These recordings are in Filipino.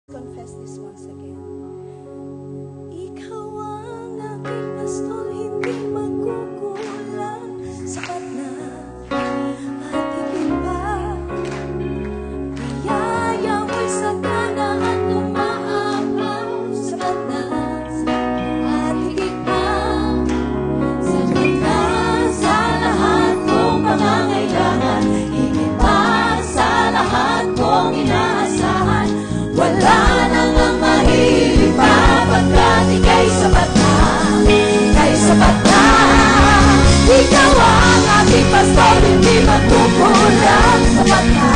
Confess this once again. Ikaw ang aking pastol, hindi magkukulang. Sapat na at higit pa. Biyaya mo'y sagana at umaapaw. Sapat na at higit pa. Sapat na sa lahat kong pangangailangan. Higit pa sa lahat kong inaasahan. Wala nang ang mahilig pa, pagkat ika'y sapat na, ika'y sapat na. Ikaw ang aking pastor, hindi magkukulang. Sapat na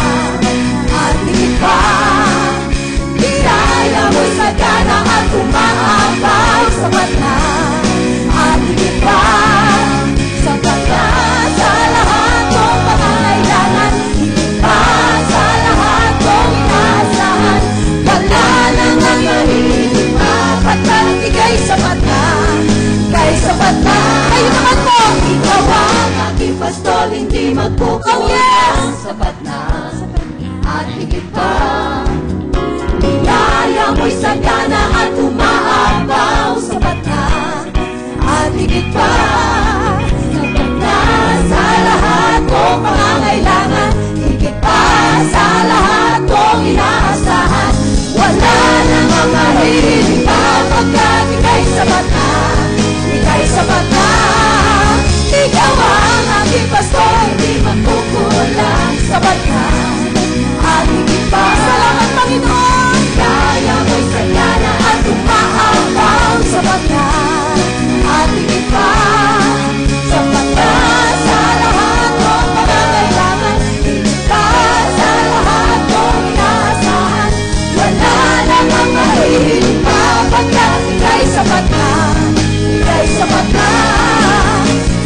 at higit pa. Biyaya mo'y sagana at umaapaw. Sapat na at higit pa. Sapat na sa lahat kong pangangailangan. Higit pa sa lahat kong inaasahan. Wala nang ang mahilig pa, pagkat ika'y sapat na, ika'y sapat na. Kayo naman po! Ikaw ang aking pastol, hindi magkukulang. Sapat na at higit pa. Biyaya mo'y sagana at umaapaw. Sapat na at higit pa. Sapat na sa lahat kong pangangailangan. Higit pa sa lahat kong inaasahan. Wala nang ang mahilig pa, pagkat ika'y sapat na, ika'y sapat na. Ikaw ang aking pastor, hindi magkukulang. Sapat na at higit pa. Salamat Panginoon. Kaya mo'y sagana at umaapaw. Sapat na at higit pa. Sapat na sa lahat kong pangangailangan. Higit pa sa lahat kong inaasahan. Wala nang ang mahilig pa, pagkat ika'y sapat na, ika'y sapat na.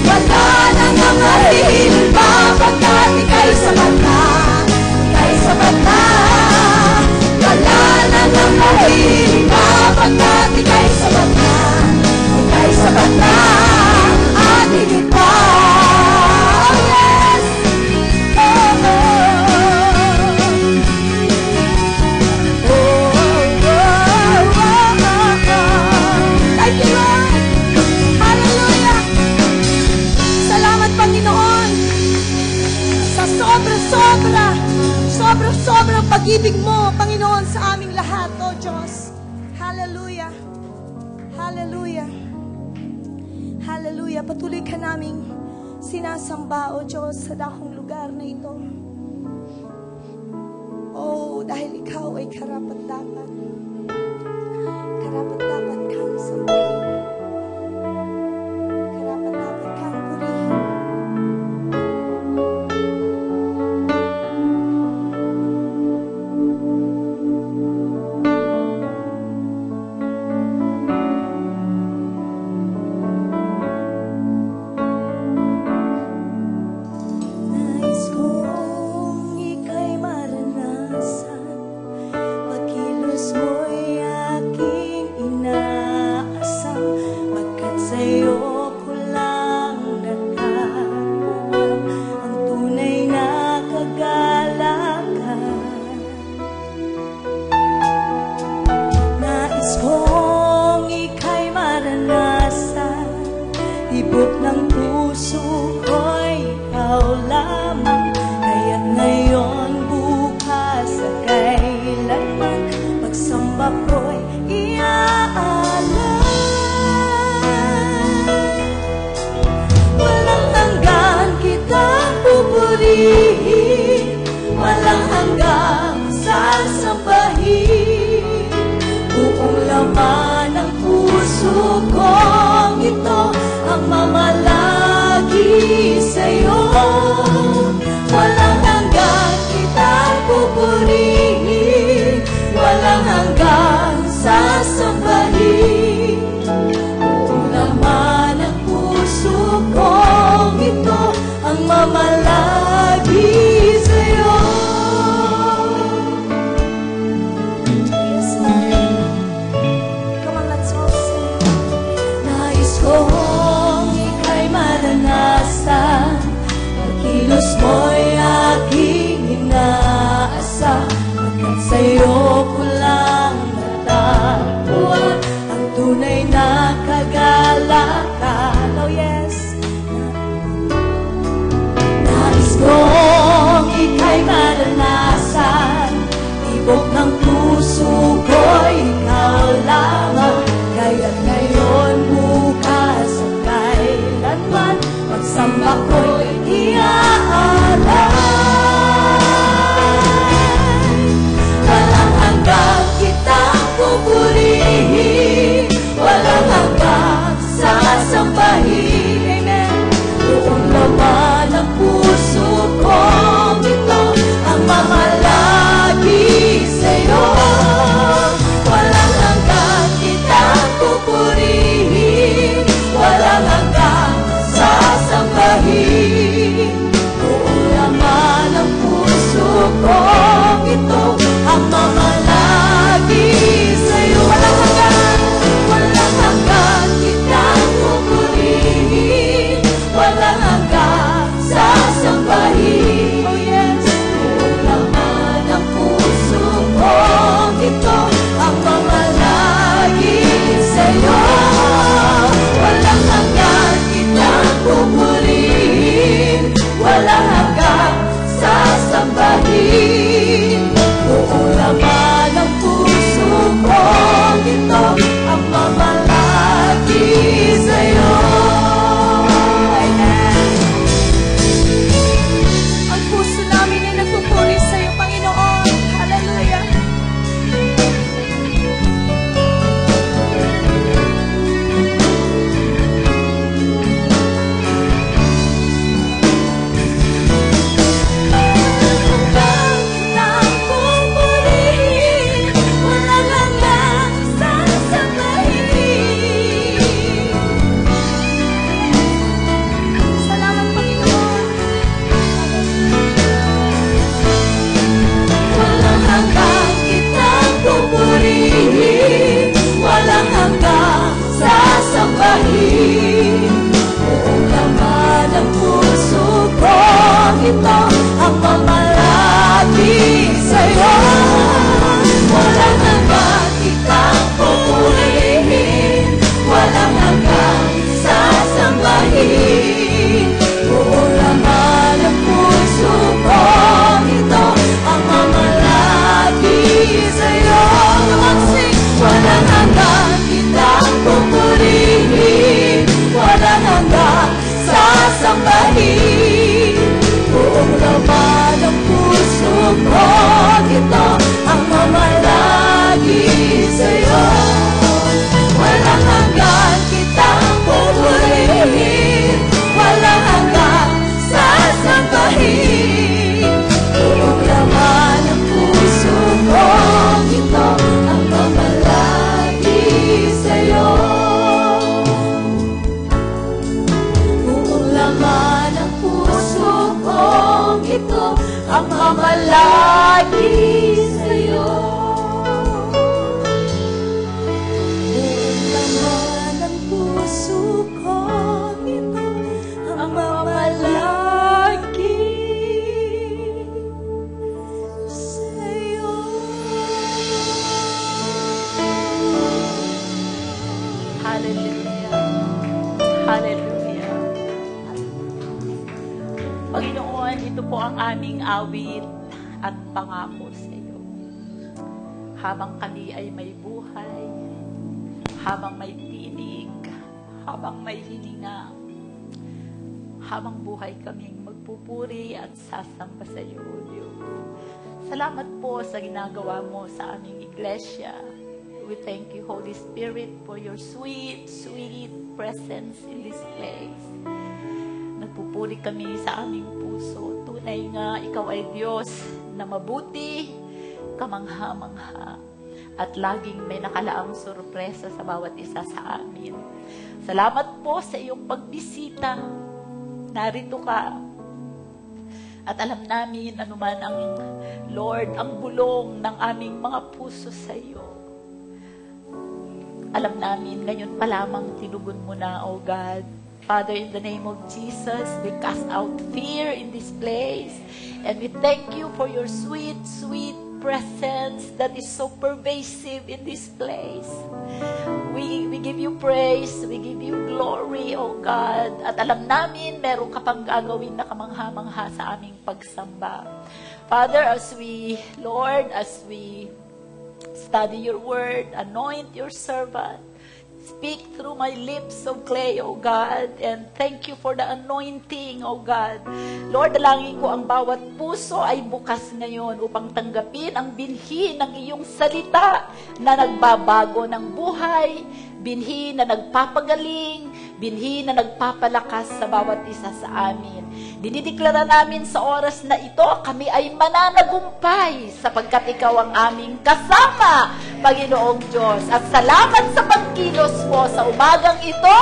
Wala nang ang mahilig pa, pagkat ika'y sapat na, ika'y sapat na. Wala nang ang mahilig pa, pagkat ika'y sapat na, ika'y sapat na. At higit pa. Oh yes! Oh, thank you, Lord. Hallelujah. Salamat, Panginoon, sa sobrang pag-ibig mo, Panginoon, sa aming lahat, O Diyos. Hallelujah. Hallelujah. Hallelujah. Patuloy ka naming sinasamba, O Diyos, sa dakong lugar na ito. Oh, dahil ikaw ay karapat-dapat. Karapat-dapat kang sambahin. Karapat-dapat kang purihin. Nais kong ika'y maranasan. Pagkilos mo'y aking inaasam. Pagkat sa'yo ko lang natagpuan ang tunay na kagalakan. Nais kong ika'y maranasan. Tibok ng puso ko'y ikaw lamang. Kaya't ngayon, bukas at kailanman, pagsamba ko'y iaalay. Walang hanggan kitang pupurihin, walang hanggang sasambahin. Buong laman ng puso kong ito ang mamalagi sa'yo. Walang hanggan kitang pupurihin, walang hanggang sasambahin. Buong laman ng puso kong ito ang mamalagi sa'yo. Yes, Lord. Come on, let's all sing. Nais kong ika'y maranasan. Pagkilos mo'y aking inaasa. Pagkat sa'yo ko lang puso ko'y ikaw lamang. Kaya't ngayon, bukas at kailanman, pagsamba ko'y iaalay. Walang hanggang kitang pupurihin, walang hanggang sasambahin. Buong laman ng puso kong ito ang mamalagi sa'yo. Walang hanggang kitang pupurihin, walang hanggang sasambahin. Buong laman ng puso kong ito ang mamalagi sa'yo. Walang hanggang kitang pupurihin, walang hanggang sasambahin. Oh yes, buong laman ng puso kong ito ang mamalagi sa'yo. Walang hanggang kitang pupurihin, walang hanggang sasambahin. Buong laman ng puso kong ito ang mamalagi sa'yo. Ang puso namin ay nagpupuri sa'yo, Panginoon. Hallelujah. Walang hanggang sasambahin. Salamat, Panginoon. Walang hanggang kitang pupurihin, walang hanggang sasambahin. Buong laman ng puso kong ito ang mamalagi sa'yo. Walang hanggang kitang pupurihin, walang hanggang sasambahin. Buong laman ng puso kong ito ang mamalagi sa'yo. Walang hanggang kitang pupurihin, walang hanggang sasambahin. Buong laman ng puso kong ito ang mamalagi sa'yo. Walang hanggang kitang pupurihin, walang hanggang sasambahin. Buong laman ng puso kong ito ang mamalagi sa'yo. Buong laman ng puso kong ito ang mamalagi sa'yo. Buong laman ng puso kong ito ang mamalagi sa'yo. Hallelujah. Hallelujah. Panginoon, ito po ang aming awit at pangako sa iyo. Habang kami ay may buhay, habang may tinig, habang may hininga, habang buhay kaming magpupuri at sasamba sa iyo, O Diyos. Salamat po sa ginagawa mo sa aming iglesia. We thank you, Holy Spirit, for your sweet, sweet presence in this place. Nagpupuri kami sa aming puso. Tunay nga, ikaw ay Diyos na mabuti, kamangha-mangha, at laging may nakalaang sorpresa sa bawat isa sa amin. Salamat po sa iyong pagbisita. Narito ka. At alam namin, anuman ang Lord, ang bulong ng aming mga puso sa iyo. Alam namin, ngayon pa lamang tinugon mo na, O God. Father, in the name of Jesus, we cast out fear in this place. And we thank you for your sweet, sweet presence that is so pervasive in this place. We give you praise, we give you glory, O God. At alam namin, meron ka pang gagawin na kamangha-mangha sa aming pagsamba. Father, as we Study your word, anoint your servant. Speak through my lips of clay, O God. And thank you for the anointing, O God. Lord, dalangin ko ang bawat puso ay bukas ngayon upang tanggapin ang binhi ng iyong salita na nagbabago ng buhay, binhi na nagpapagaling, binhi na nagpapalakas sa bawat isa sa amin. Dinideklara namin sa oras na ito, kami ay mananagumpay sapagkat ikaw ang aming kasama, Panginoong Diyos. At salamat sa pagkilos mo sa umagang ito,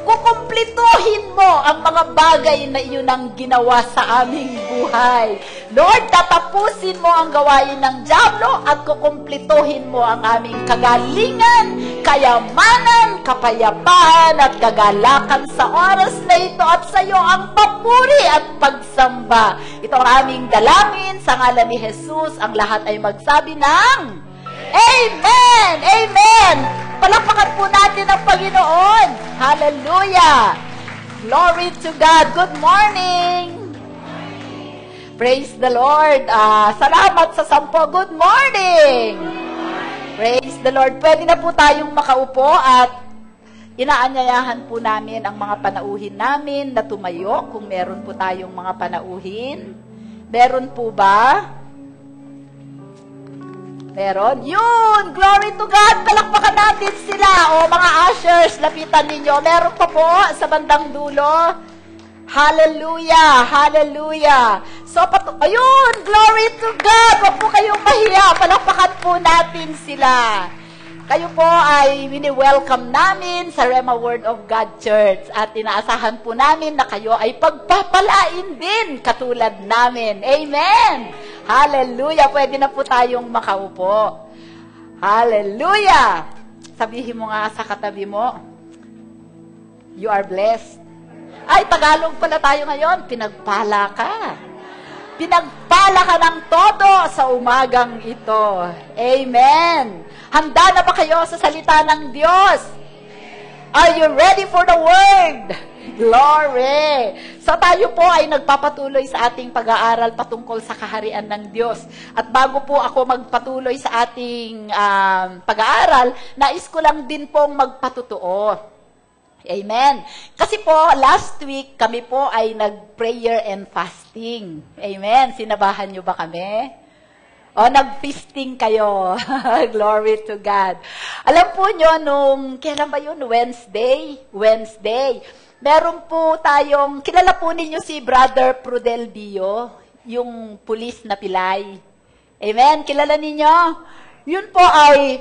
kukumplituhin mo ang mga bagay na iyon ang ginawa sa aming buhay. Lord, tatapusin mo ang gawain ng dyablo at kukumplituhin mo ang aming kagalingan, kayamanan, kapayapaan at kagalakan sa oras na ito at sa iyo ang papuri at pagsamba. Ito ang aming dalangin sa ngalan ni Jesus. Ang lahat ay magsabi ng Amen! Amen! Palakpakan po natin ang Panginoon. Hallelujah! Glory to God. Good morning! Praise the Lord. Salamat sa 10. Good morning! Praise the Lord. Pwede na po tayong makaupo at inaanyayahan po namin ang mga panauhin namin na tumayo kung meron po tayong mga panauhin. Meron po ba? Meron? Yun! Glory to God! Palakpakan natin sila! O mga ushers, lapitan ninyo. Meron pa po sa bandang dulo. Hallelujah! Hallelujah! So, ayun! Glory to God! Huwag po kayong mahiya. Palakpakan po natin sila. Kayo po ay wini-welcome namin sa Rhema Word of God Church at inaasahan po namin na kayo ay pagpapalain din katulad namin. Amen! Hallelujah! Pwede na po tayong makaupo. Hallelujah! Sabihin mo nga sa katabi mo, you are blessed. Ay, Tagalog pala tayo ngayon. Pinagpala ka. Pinagpala ka ng todo sa umagang ito. Amen! Handa na ba kayo sa salita ng Diyos? Are you ready for the Word? Glory! So tayo po ay nagpapatuloy sa ating pag-aaral patungkol sa kaharian ng Diyos. At bago po ako magpatuloy sa ating pag-aaral, nais ko lang din pong magpatotoo. Amen. Kasi po, last week, kami po ay nag-prayer and fasting. Amen. Sinabahan niyo ba kami? O, nag-feasting kayo. Glory to God. Alam po nyo, kailan ba yun? Wednesday. Meron po tayong, kilala po ninyo si Brother Prudel Dio, yung pulis na pilay. Amen? Kilala ninyo? Yun po ay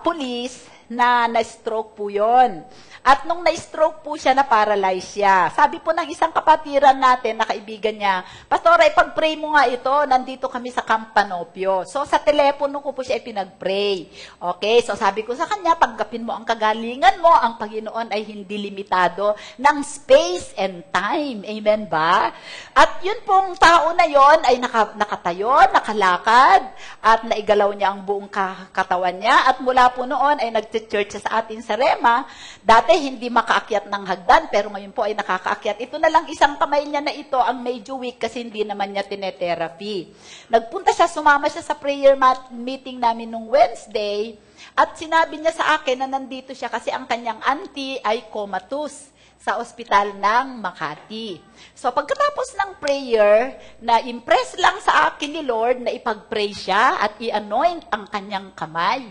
pulis na na-stroke po yun. At nung na-stroke po siya, na-paralyze siya. Sabi po ng isang kapatiran natin na kaibigan niya, Pastor, ay pag-pray mo nga ito, nandito kami sa Camp Panopio. So, sa telepono ko po siya pinag-pray. Okay, so sabi ko sa kanya, tanggapin mo ang kagalingan mo, ang Panginoon ay hindi limitado ng space and time. Amen ba? At yun pong tao na yon ay nakatayo, nakalakad, at naigalaw niya ang buong katawan niya. At mula po noon ay nag-church siya sa atin sa Rhema. Dati hindi makaakyat ng hagdan, pero ngayon po ay nakakaakyat. Ito na lang isang kamay niya na ito ang medyo weak kasi hindi naman niya tinetherapy. Nagpunta siya, sumama siya sa prayer meeting namin nung Wednesday at sinabi niya sa akin na nandito siya kasi ang kanyang auntie ay comatose sa ospital ng Makati. So pagkatapos ng prayer, na-impress lang sa akin ni Lord na ipag-pray siya at i-anoint ang kanyang kamay.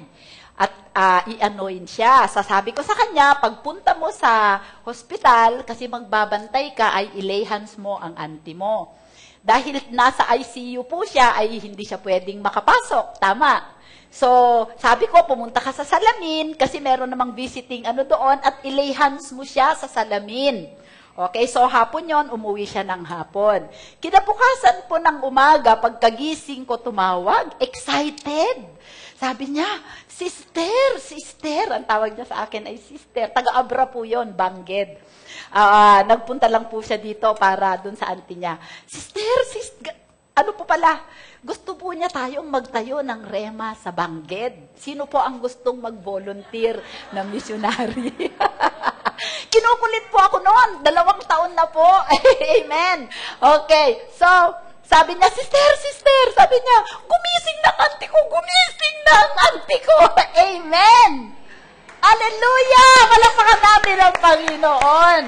At i-anoint siya. Sasabi ko sa kanya, pagpunta mo sa hospital, kasi magbabantay ka, ay i-lay hands mo ang auntie mo. Dahil nasa ICU po siya, ay hindi siya pwedeng makapasok. Tama. So, sabi ko, pumunta ka sa salamin, kasi meron namang visiting doon, at i-lay hands mo siya sa salamin. Okay, so hapon yon, umuwi siya ng hapon. Kinabukasan po ng umaga, pagkagising ko tumawag, excited. Sabi niya, sister, ang tawag niya sa akin ay sister. Taga-Abra po yon, Bangged. Nagpunta lang po siya dito para dun sa auntie niya. Sister, ano po pala? Gusto po niya tayong magtayo ng Rhema sa Bangged. Sino po ang gustong mag-volunteer na missionary? Kinukulit po ako noon. 2 taon na po. Amen. Okay. So, Sabi niya, sister, sabi niya, gumising na ang auntie ko. Amen! Hallelujah! Palakpakan natin ang Panginoon.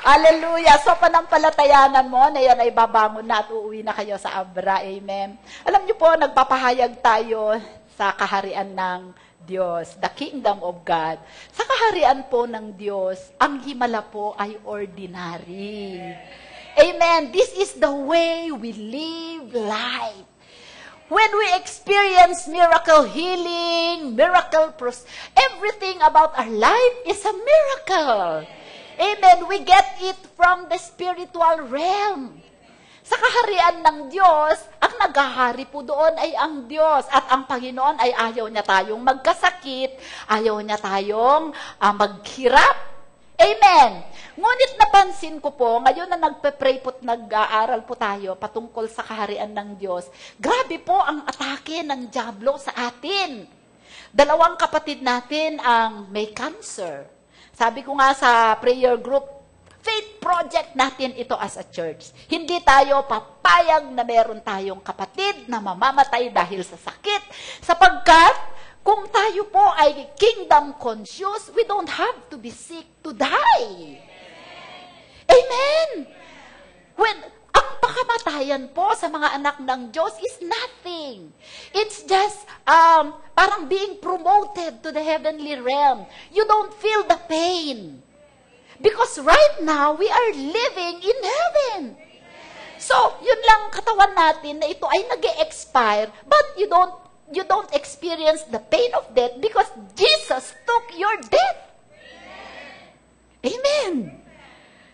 Hallelujah! So, panampalatayanan mo na yan ay babangon na at uuwi na kayo sa Abra. Amen. Alam niyo po, nagpapahayag tayo sa kaharian ng Diyos, the kingdom of God. Sa kaharian po ng Diyos, ang himala po ay ordinary. Amen. This is the way we live life. When we experience miracle healing, everything about our life is a miracle. Amen. We get it from the spiritual realm. Sa kaharian ng Diyos, ang naghahari po doon ay ang Diyos. At ang Panginoon ay ayaw niya tayong magkasakit, ayaw niya tayong maghirap. Amen. Ngunit napansin ko po, ngayon na nagpe-pray po at nag-aaral po tayo patungkol sa kaharian ng Diyos, grabe po ang atake ng dyablo sa atin. Dalawang kapatid natin ang may cancer. Sabi ko nga sa prayer group, faith project natin ito as a church. Hindi tayo papayag na meron tayong kapatid na mamamatay dahil sa sakit, sapagkat kung tayo po ay kingdom conscious, we don't have to be sick to die. Amen. When ang pakamatayan po sa mga anak ng Diyos is nothing. It's just parang being promoted to the heavenly realm. You don't feel the pain. Because right now, we are living in heaven. So, yun lang katawan natin na ito ay nag-expire, but you don't experience the pain of death because Jesus took your death. Amen.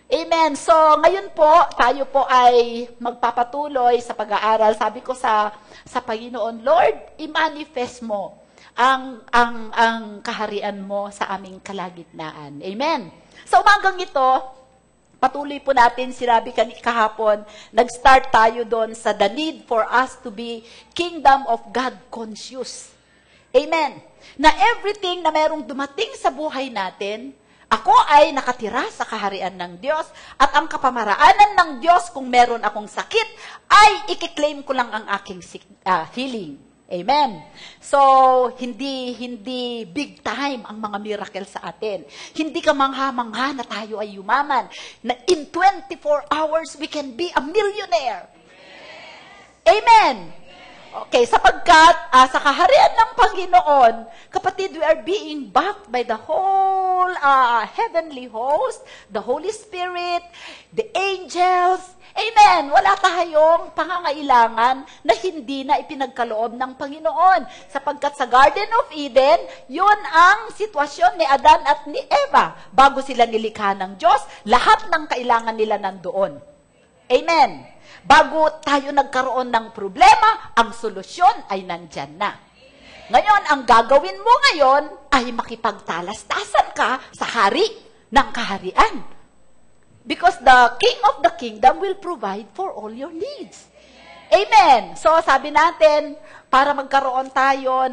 Amen. So, ngayon po, tayo po ay magpapatuloy sa pag-aaral. Sabi ko sa Panginoon, Lord, i-manifest mo ang kaharian mo sa aming kalagitnaan. Amen. Sa umagang ito, patuloy po natin, sinabi kahapon, nag-start tayo doon sa the need for us to be kingdom of God conscious. Amen. Na everything na merong dumating sa buhay natin, ako ay nakatira sa kaharian ng Diyos at ang kapamaraanan ng Diyos kung meron akong sakit ay ikiklaim ko lang ang aking healing. Amen. So, hindi big time ang mga miracle sa atin. Hindi ka mangha-mangha na tayo ay yumaman. Na in 24 hours, we can be a millionaire. Amen. Okay, sapagkat sa kaharian ng Panginoon, kapatid, we are being backed by the whole heavenly host, the Holy Spirit, the angels. Amen. Wala tayong pangangailangan na hindi na ipinagkaloob ng Panginoon. Sapagkat sa Garden of Eden, yun ang sitwasyon ni Adan at ni Eva. Bago sila nilikha ng Diyos, lahat ng kailangan nila nandoon. Amen. Bago tayo nagkaroon ng problema, ang solusyon ay nandyan na. Ngayon, ang gagawin mo ngayon ay makipagtalastasan ka sa hari ng kaharian. Because the King of the Kingdom will provide for all your needs. Amen. So, sabi natin, para magkaroon tayo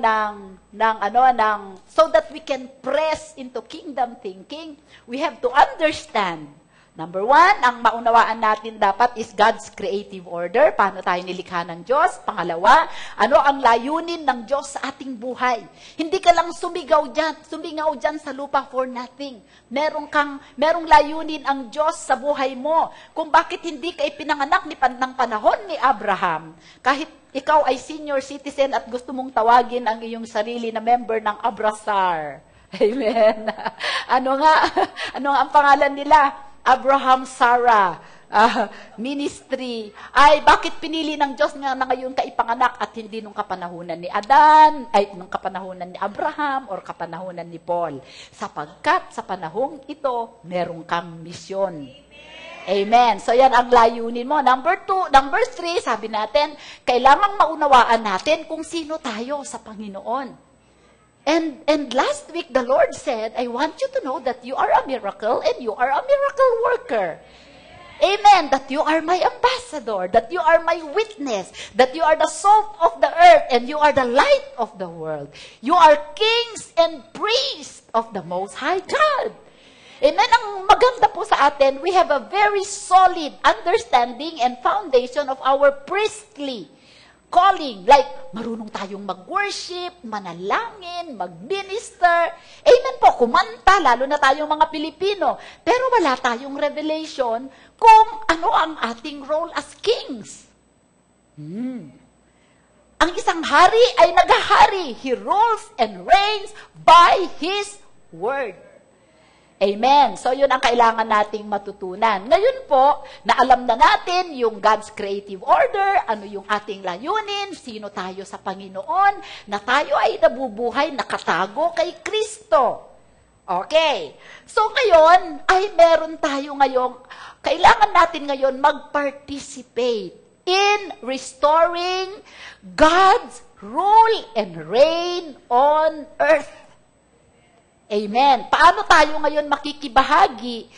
so that we can press into kingdom thinking, we have to understand. Number 1, ang maunawaan natin dapat is God's creative order. Paano tayo nilikha ng Diyos? Pangalawa, ano ang layunin ng Diyos sa ating buhay? Hindi ka lang sumingaw dyan sa lupa for nothing. Merong layunin ang Diyos sa buhay mo. Kung bakit hindi ka ipinanganak ng panahon ni Abraham, kahit ikaw ay senior citizen at gusto mong tawagin ang iyong sarili na member ng Abrasar. Amen. Ano nga ang pangalan nila? Abraham, Sarah, ministry. Ay, bakit pinili ng Diyos na ngayon ka ipanganak at hindi nung kapanahunan ni Adan, ay nung kapanahunan ni Abraham, or kapanahunan ni Paul? Sapagkat sa panahong ito, meron kang misyon. Amen. So, yan ang layunin mo. Number 3, sabi natin, kailangang maunawaan natin kung sino tayo sa Panginoon. And last week, the Lord said, I want you to know that you are a miracle and you are a miracle worker. Amen. That you are my ambassador, that you are my witness, that you are the salt of the earth and you are the light of the world. You are kings and priests of the Most High God. Amen? Ang maganda po sa atin, we have a very solid understanding and foundation of our priestly calling. Like, marunong tayong mag-worship, manalangin, mag-minister. Amen po, kumanta, lalo na tayong mga Pilipino. Pero wala tayong revelation kung ano ang ating role as kings. Ang isang hari ay naghahari. He rules and reigns by His word. Amen. So, yun ang kailangan nating matutunan. Ngayon po, na alam na natin yung God's creative order, ano yung ating layunin, sino tayo sa Panginoon, na tayo ay nabubuhay, nakatago kay Kristo. Okay. So, ngayon, ay meron tayo ngayong, kailangan natin ngayon mag-participate in restoring God's rule and reign on earth. Amen. Paano tayo ngayon makikibahagi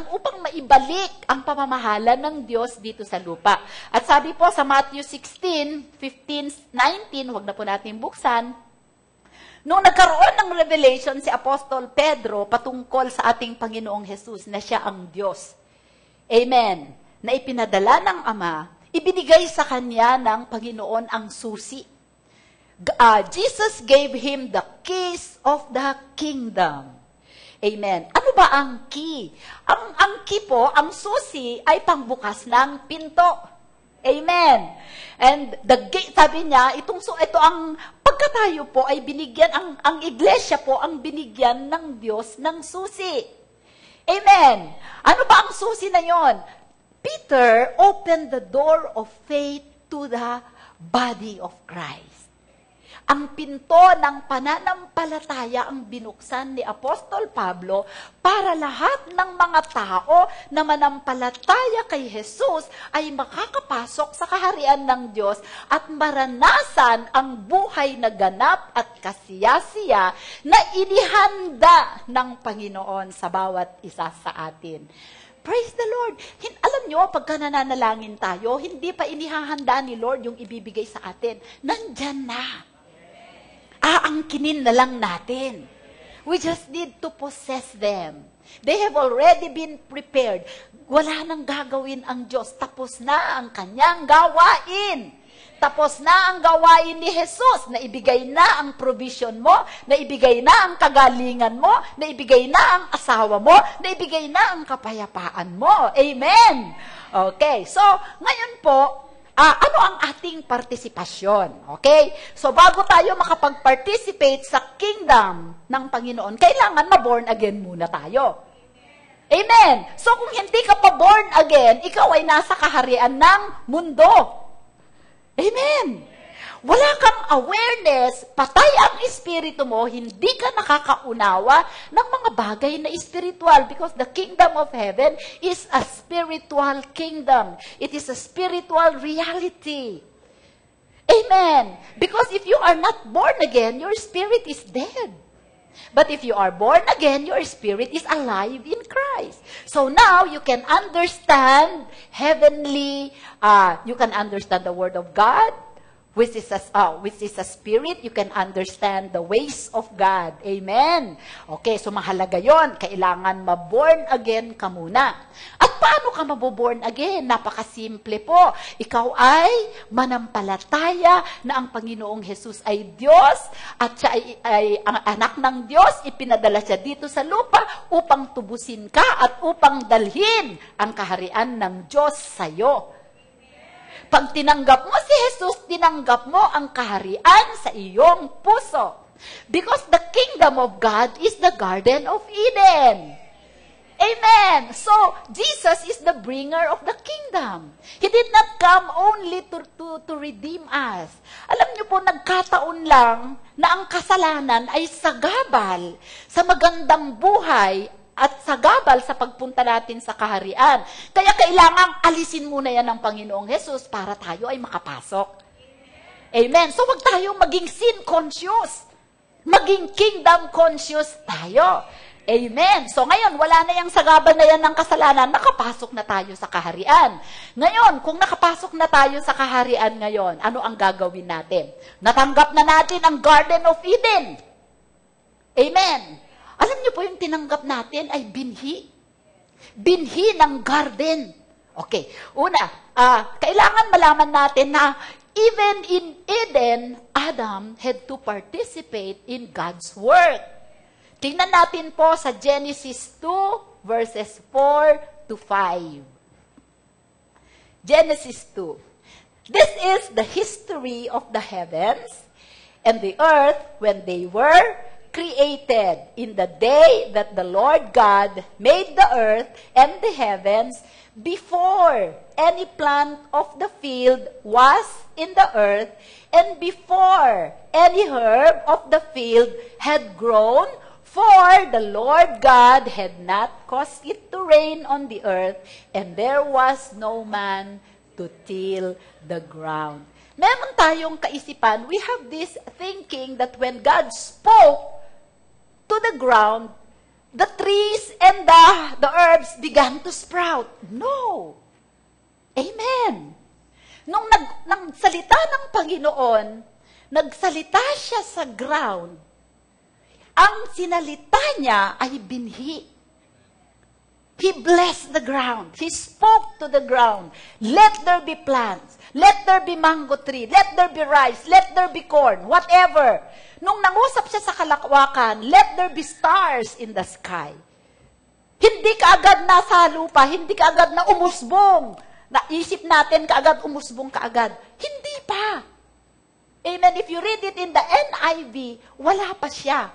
upang maibalik ang pamamahala ng Diyos dito sa lupa? At sabi po sa Matthew 16, 15, 19, huwag na po natin buksan, nung nagkaroon ng revelation si Apostol Pedro patungkol sa ating Panginoong Jesus na siya ang Diyos. Amen. Na ipinadala ng Ama, ibinigay sa kanya ng Panginoon ang susi. Jesus gave him the keys of the kingdom. Amen. Ano ba ang key? Ang key po, ang susi ay pangbukas ng pinto. Amen. And sabi niya, ito ang pagkatayo po ay binigyan, ang iglesia po ang binigyan ng Diyos ng susi. Amen. Ano ba ang susi na yon? Peter opened the door of faith to the body of Christ. Ang pinto ng pananampalataya ang binuksan ni Apostol Pablo para lahat ng mga tao na manampalataya kay Jesus ay makakapasok sa kaharian ng Diyos at maranasan ang buhay na ganap at kasiyasiya na inihanda ng Panginoon sa bawat isa sa atin. Praise the Lord. Alam nyo, pagka nananalangin tayo, hindi pa inihahanda ni Lord yung ibibigay sa atin. Nandyan na. Aangkinin na lang natin. We just need to possess them. They have already been prepared. Wala nang gagawin ang Diyos. Tapos na ang kanyang gawain. Tapos na ang gawain ni Jesus. Naibigay na ang provision mo. Naibigay na ang kagalingan mo. Naibigay na ang asawa mo. Naibigay na ang kapayapaan mo. Amen. Okay. So, ngayon po, ano ang ating partisipasyon? Okay? So, bago tayo makapag-participate sa kingdom ng Panginoon, kailangan ma-born again muna tayo. Amen! So, kung hindi ka pa born again, ikaw ay nasa kaharian ng mundo. Amen! Wala kang awareness, patay ang espiritu mo, hindi ka nakakaunawa ng mga bagay na espiritual because the kingdom of heaven is a spiritual kingdom. It is a spiritual reality. Amen. Because if you are not born again, your spirit is dead. But if you are born again, your spirit is alive in Christ. So now, you can understand heavenly, you can understand the Word of God, which is a spirit, you can understand the ways of God. Amen. Okay, so mahalaga yon. Kailangan ma-born again ka muna. At paano ka maboborn again? Napakasimple po. Ikaw ay manampalataya na ang Panginoong Jesus ay Diyos at siya ay ang anak ng Diyos. Ipinadala siya dito sa lupa upang tubusin ka at upang dalhin ang kaharian ng Diyos sa iyo. Pag tinanggap mo si Jesus, tinanggap mo ang kaharian sa iyong puso. Because the kingdom of God is the Garden of Eden. Amen. So, Jesus is the bringer of the kingdom. He did not come only to redeem us. Alam niyo po, nagkataon lang na ang kasalanan ay sagabal sa magandang buhay at sagabal sa pagpunta natin sa kaharian. Kaya kailangang alisin muna yan ng Panginoong Jesus para tayo ay makapasok. Amen. So, wag tayong maging sin-conscious. Maging kingdom-conscious tayo. Amen. So, ngayon, wala na yung sagabal na yan ng kasalanan, nakapasok na tayo sa kaharian. Ngayon, kung nakapasok na tayo sa kaharian ngayon, ano ang gagawin natin? Natanggap na natin ang Garden of Eden. Amen. Alam niyo po yung tinanggap natin ay binhi. Binhi ng garden. Okay, una, kailangan malaman natin na even in Eden, Adam had to participate in God's work. Tingnan natin po sa Genesis 2, verses 4 to 5. Genesis 2. This is the history of the heavens and the earth when they were created in the day that the Lord God made the earth and the heavens, before any plant of the field was in the earth, and before any herb of the field had grown, for the Lord God had not caused it to rain on the earth, and there was no man to till the ground. Meron tayong kaisipan, we have this thinking that when God spoke to the ground, the trees and the herbs began to sprout. No. Amen. Nung salita ng Panginoon, nagsalita siya sa ground, ang sinalita niya ay binhi. He blessed the ground. He spoke to the ground. Let there be plants. Let there be mango tree. Let there be rice. Let there be corn. Whatever. Nung nangusap siya sa kalakwakan, let there be stars in the sky. Hindi kaagad nasa lupa. Hindi kaagad na umusbong. Naisip natin kaagad umusbong kaagad. Hindi pa. Amen. If you read it in the NIV, wala pa siya.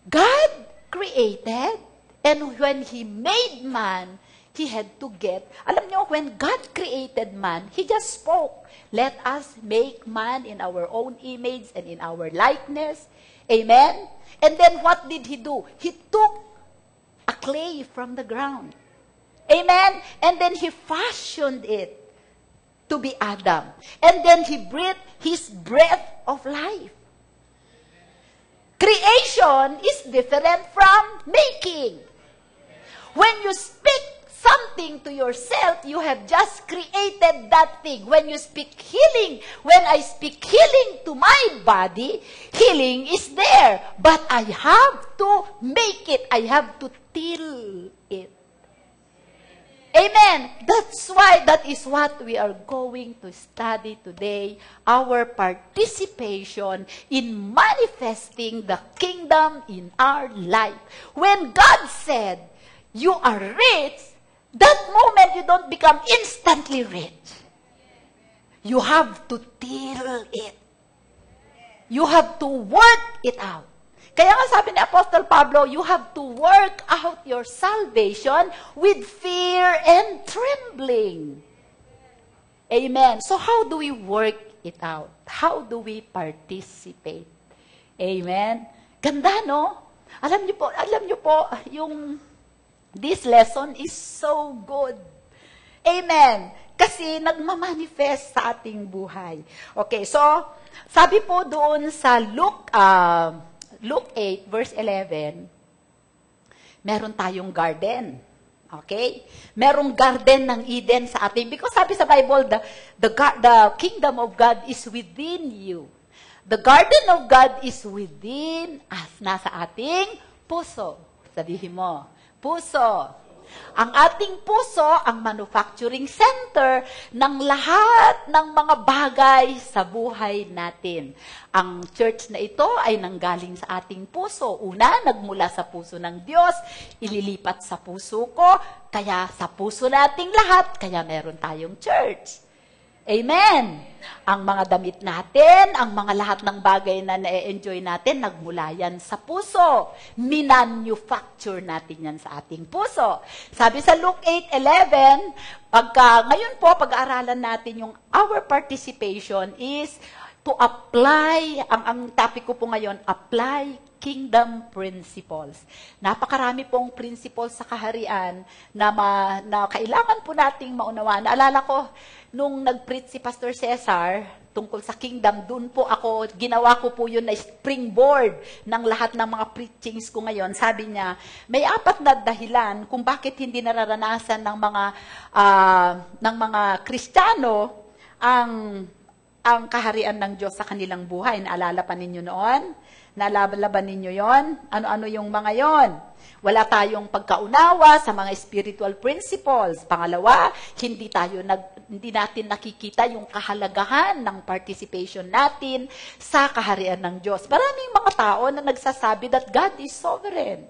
God created, and when He made man, He had to get, alam niyo, when God created man, He just spoke, let us make man in our own image and in our likeness. Amen? And then what did He do? He took a clay from the ground. Amen? And then He fashioned it to be Adam. And then He breathed His breath of life. Creation is different from making. When you speak something to yourself, you have just created that thing. When you speak healing, when I speak healing to my body, healing is there. But I have to make it. I have to till it. Amen. That is what we are going to study today. Our participation in manifesting the kingdom in our life. When God said, you are rich, that moment you don't become instantly rich. You have to till it. You have to work it out. Kaya nga sabi ni Apostle Pablo, you have to work out your salvation with fear and trembling. Amen. So how do we work it out? How do we participate? Amen. Ganda, no? Alam niyo po, this lesson is so good. Amen. Kasi nagmamanifest sa ating buhay. Okay, so sabi po doon sa Luke 8, verse 11, meron tayong garden. Okay? Merong garden ng Eden sa atin. Because sabi sa Bible, the kingdom of God is within you. The garden of God is within us. Nasa ating puso. Sabihin mo, puso. Ang ating puso, ang manufacturing center ng lahat ng mga bagay sa buhay natin. Ang church na ito ay nanggaling sa ating puso. Una, nagmula sa puso ng Diyos, ililipat sa puso ko, kaya sa puso nating lahat, kaya meron tayong church. Amen. Ang mga damit natin, ang mga lahat ng bagay na na-enjoy natin, nagmula yan sa puso. Minanufacture natin yan sa ating puso. Sabi sa Luke 8:11, ngayon po, pag-aaralan natin yung our participation is to apply, ang topic ko po ngayon, apply kingdom principles. Napakarami pong principles sa kaharian na kailangan po nating maunawaan. Naalala ko, nung nag-preach si Pastor Cesar tungkol sa kingdom, dun po ginawa ko po yun na springboard ng lahat ng mga preachings ko ngayon. Sabi niya, may 4 na dahilan kung bakit hindi nararanasan ng mga Kristiyano ang kaharian ng Diyos sa kanilang buhay. Naalala pa ninyo noon? Nalaban ninyo yon? Ano-ano yung mga yon? Wala tayong pagkaunawa sa mga spiritual principles. Pangalawa, hindi natin nakikita yung kahalagahan ng participation natin sa kaharian ng Diyos. Maraming mga tao na nagsasabi that God is sovereign.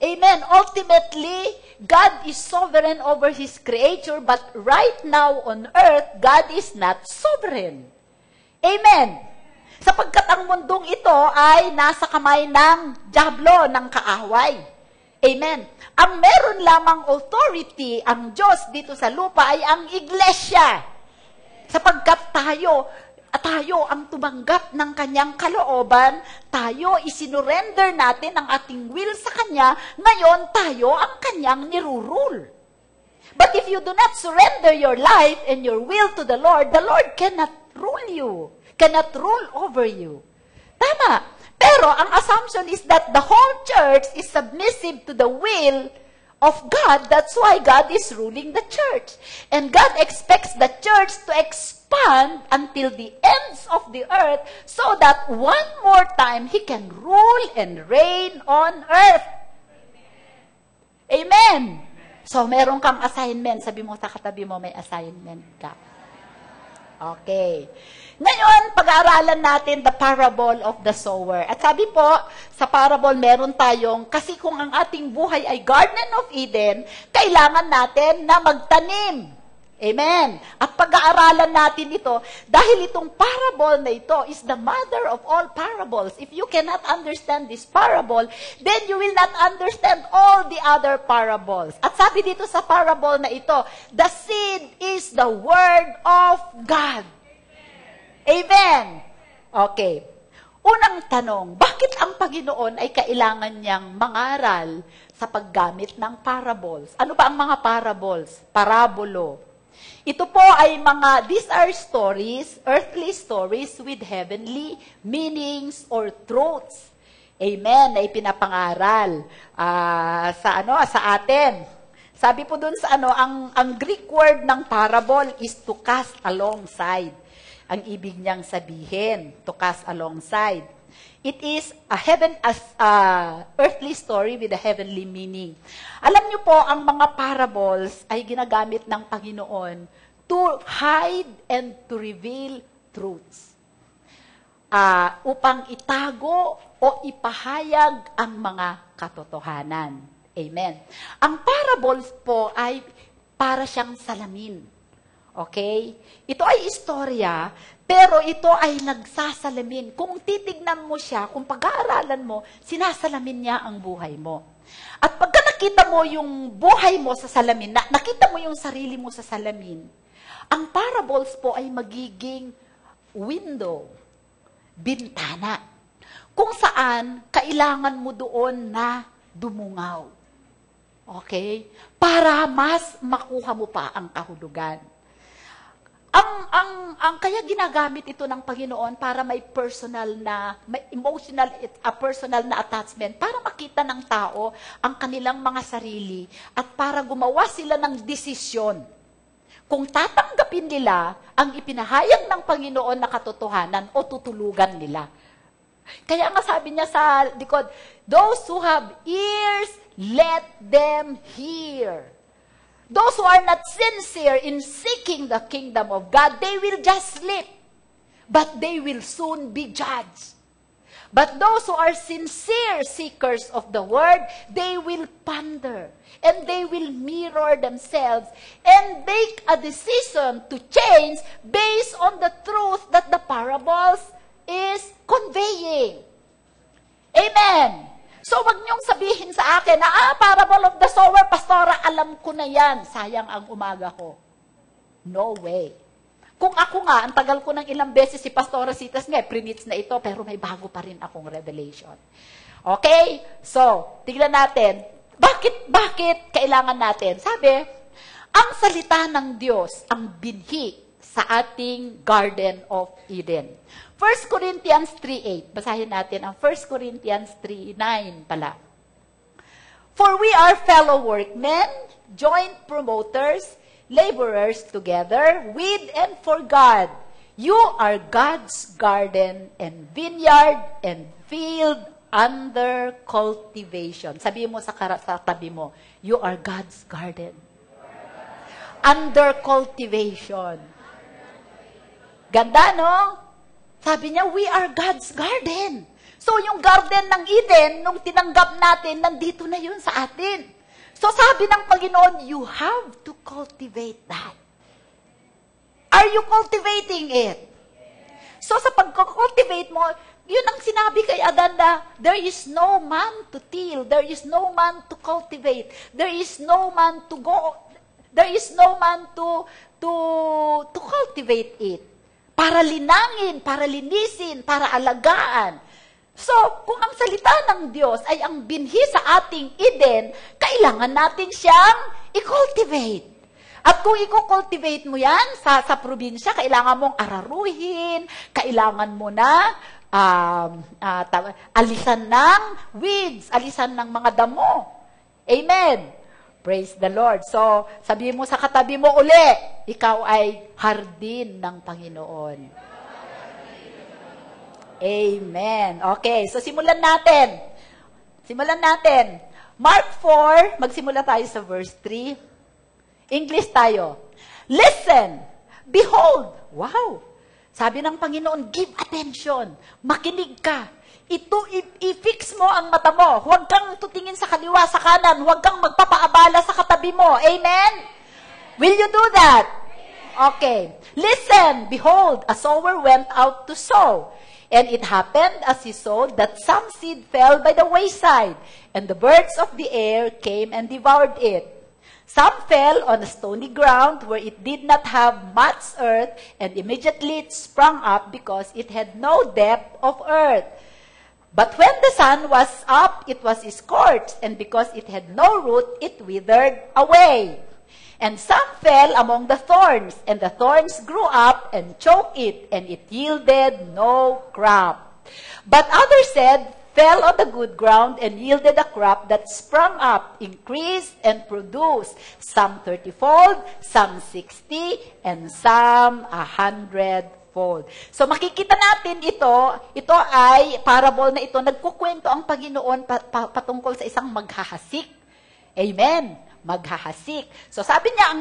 Amen. Ultimately, God is sovereign over His creature, but right now on earth, God is not sovereign. Amen. Sapagkat ang mundong ito ay nasa kamay ng dyablo, ng kaaway. Amen. Ang meron lamang authority, ang Diyos dito sa lupa ay ang iglesia. Sapagkat tayo ang tumanggap ng kanyang kalooban, tayo isinurrender natin ang ating will sa kanya, ngayon tayo ang kanyang nirurule. But if you do not surrender your life and your will to the Lord cannot rule you, cannot rule over you. Tama. Pero ang assumption is that the whole church is submissive to the will of God. That's why God is ruling the church. And God expects the church to expand until the ends of the earth so that one more time He can rule and reign on earth. Amen. So, meron kang assignment. Sabi mo sa katabi mo, may assignment ka. Okay. Ngayon, pag-aaralan natin the parable of the sower. At sabi po, sa parable meron tayong, kasi kung ang ating buhay ay Garden of Eden, kailangan natin na magtanim. Amen. At pag-aaralan natin ito, dahil itong parable na ito is the mother of all parables. If you cannot understand this parable, then you will not understand all the other parables. At sabi dito sa parable na ito, the seed is the word of God. Amen. Okay. Unang tanong, bakit ang Panginoon ay kailangan niyang mangaral sa paggamit ng parables? Ano ba ang mga parables? Parabolo. Ito po ay these are stories, earthly stories with heavenly meanings or truths. Amen, na ipinapangaral sa atin. Sabi po dun sa ang Greek word ng parable is to cast alongside. Ang ibig niyang sabihin, to cast alongside. It is earthly story with a heavenly meaning. Alam niyo po, ang mga parables ay ginagamit ng Panginoon to hide and to reveal truths. Upang itago o ipahayag ang mga katotohanan. Amen. Ang parables po ay para siyang salamin. Okay? Ito ay istorya, pero ito ay nagsasalamin. Kung titignan mo siya, kung pag-aaralan mo, sinasalamin niya ang buhay mo. At pagka nakita mo yung buhay mo sa salamin, nakita mo yung sarili mo sa salamin, ang parables po ay magiging window, bintana, kung saan kailangan mo doon na dumungaw. Okay? Para mas makuha mo pa ang kahulugan. Ang kaya ginagamit ito ng Panginoon para may emotional, personal na attachment, para makita ng tao ang kanilang mga sarili at para gumawa sila ng desisyon. Kung tatanggapin nila ang ipinahayag ng Panginoon na katotohanan o tutulugan nila. Kaya nga sabi niya sa likod, those who have ears, let them hear. Those who are not sincere in seeking the kingdom of God, they will just sleep, but they will soon be judged. But those who are sincere seekers of the word, they will ponder, and they will mirror themselves, and make a decision to change based on the truth that the parables is conveying. Amen. So, wag niyong sabihin sa akin na, parable of the sower, pastora, alam ko na yan. Sayang ang umaga ko. No way. Kung ako nga, ang tagal ko ng ilang beses si Pastora Citas nga, pre-nits na ito, pero may bago pa rin akong revelation. Okay? So, tignan natin. Bakit kailangan natin? Sabi, ang salita ng Diyos, ang binhi sa ating Garden of Eden. 1 Corinthians 3:8. Basahin natin ang 1 Corinthians 3:9 pala. For we are fellow workmen, joint promoters, laborers together with and for God. You are God's garden and vineyard, and field under cultivation. Sabihin mo sa tabi mo, you are God's garden. Under cultivation. Ganda, no? Sabi niya, we are God's garden. So, yung garden ng Eden, nung tinanggap natin, nandito na yun sa atin. So, sabi ng Panginoon, you have to cultivate that. Are you cultivating it? So, sa pag-cultivate mo, yun ang sinabi kay Adan na, there is no man to till, there is no man to cultivate, there is no man to go, there is no man to cultivate it. Para linangin, para linisin, para alagaan. So, kung ang salita ng Diyos ay ang binhi sa ating Eden, kailangan natin siyang i-cultivate. At kung i-cultivate mo yan sa probinsya, kailangan mong araruhin, kailangan mo na alisan ng weeds, alisan ng mga damo. Amen. Praise the Lord. So, sabihin mo sa katabi mo uli, ikaw ay hardin ng Panginoon. Amen. Okay, so simulan natin. Mark 4, magsimula tayo sa verse 3. English tayo. Listen, behold, wow. Sabi ng Panginoon, give attention. Makinig ka. I-fix mo ang mata mo. Huwag kang tutingin sa kaliwa, sa kanan. Huwag kang magpapaabala sa katabi mo. Amen? Will you do that? Okay. Listen, behold, a sower went out to sow. And it happened as he sowed that some seed fell by the wayside, and the birds of the air came and devoured it. Some fell on a stony ground where it did not have much earth, and immediately it sprung up because it had no depth of earth. But when the sun was up, it was scorched, and because it had no root, it withered away. And some fell among the thorns, and the thorns grew up and choked it, and it yielded no crop. But others fell on the good ground and yielded a crop that sprung up, increased, and produced, some 30-fold, some 60, and some 100-fold. So makikita natin ito ay parable na ito, nagkukwento ang Panginoon patungkol sa isang maghahasik. Amen. Maghahasik. So sabi niya,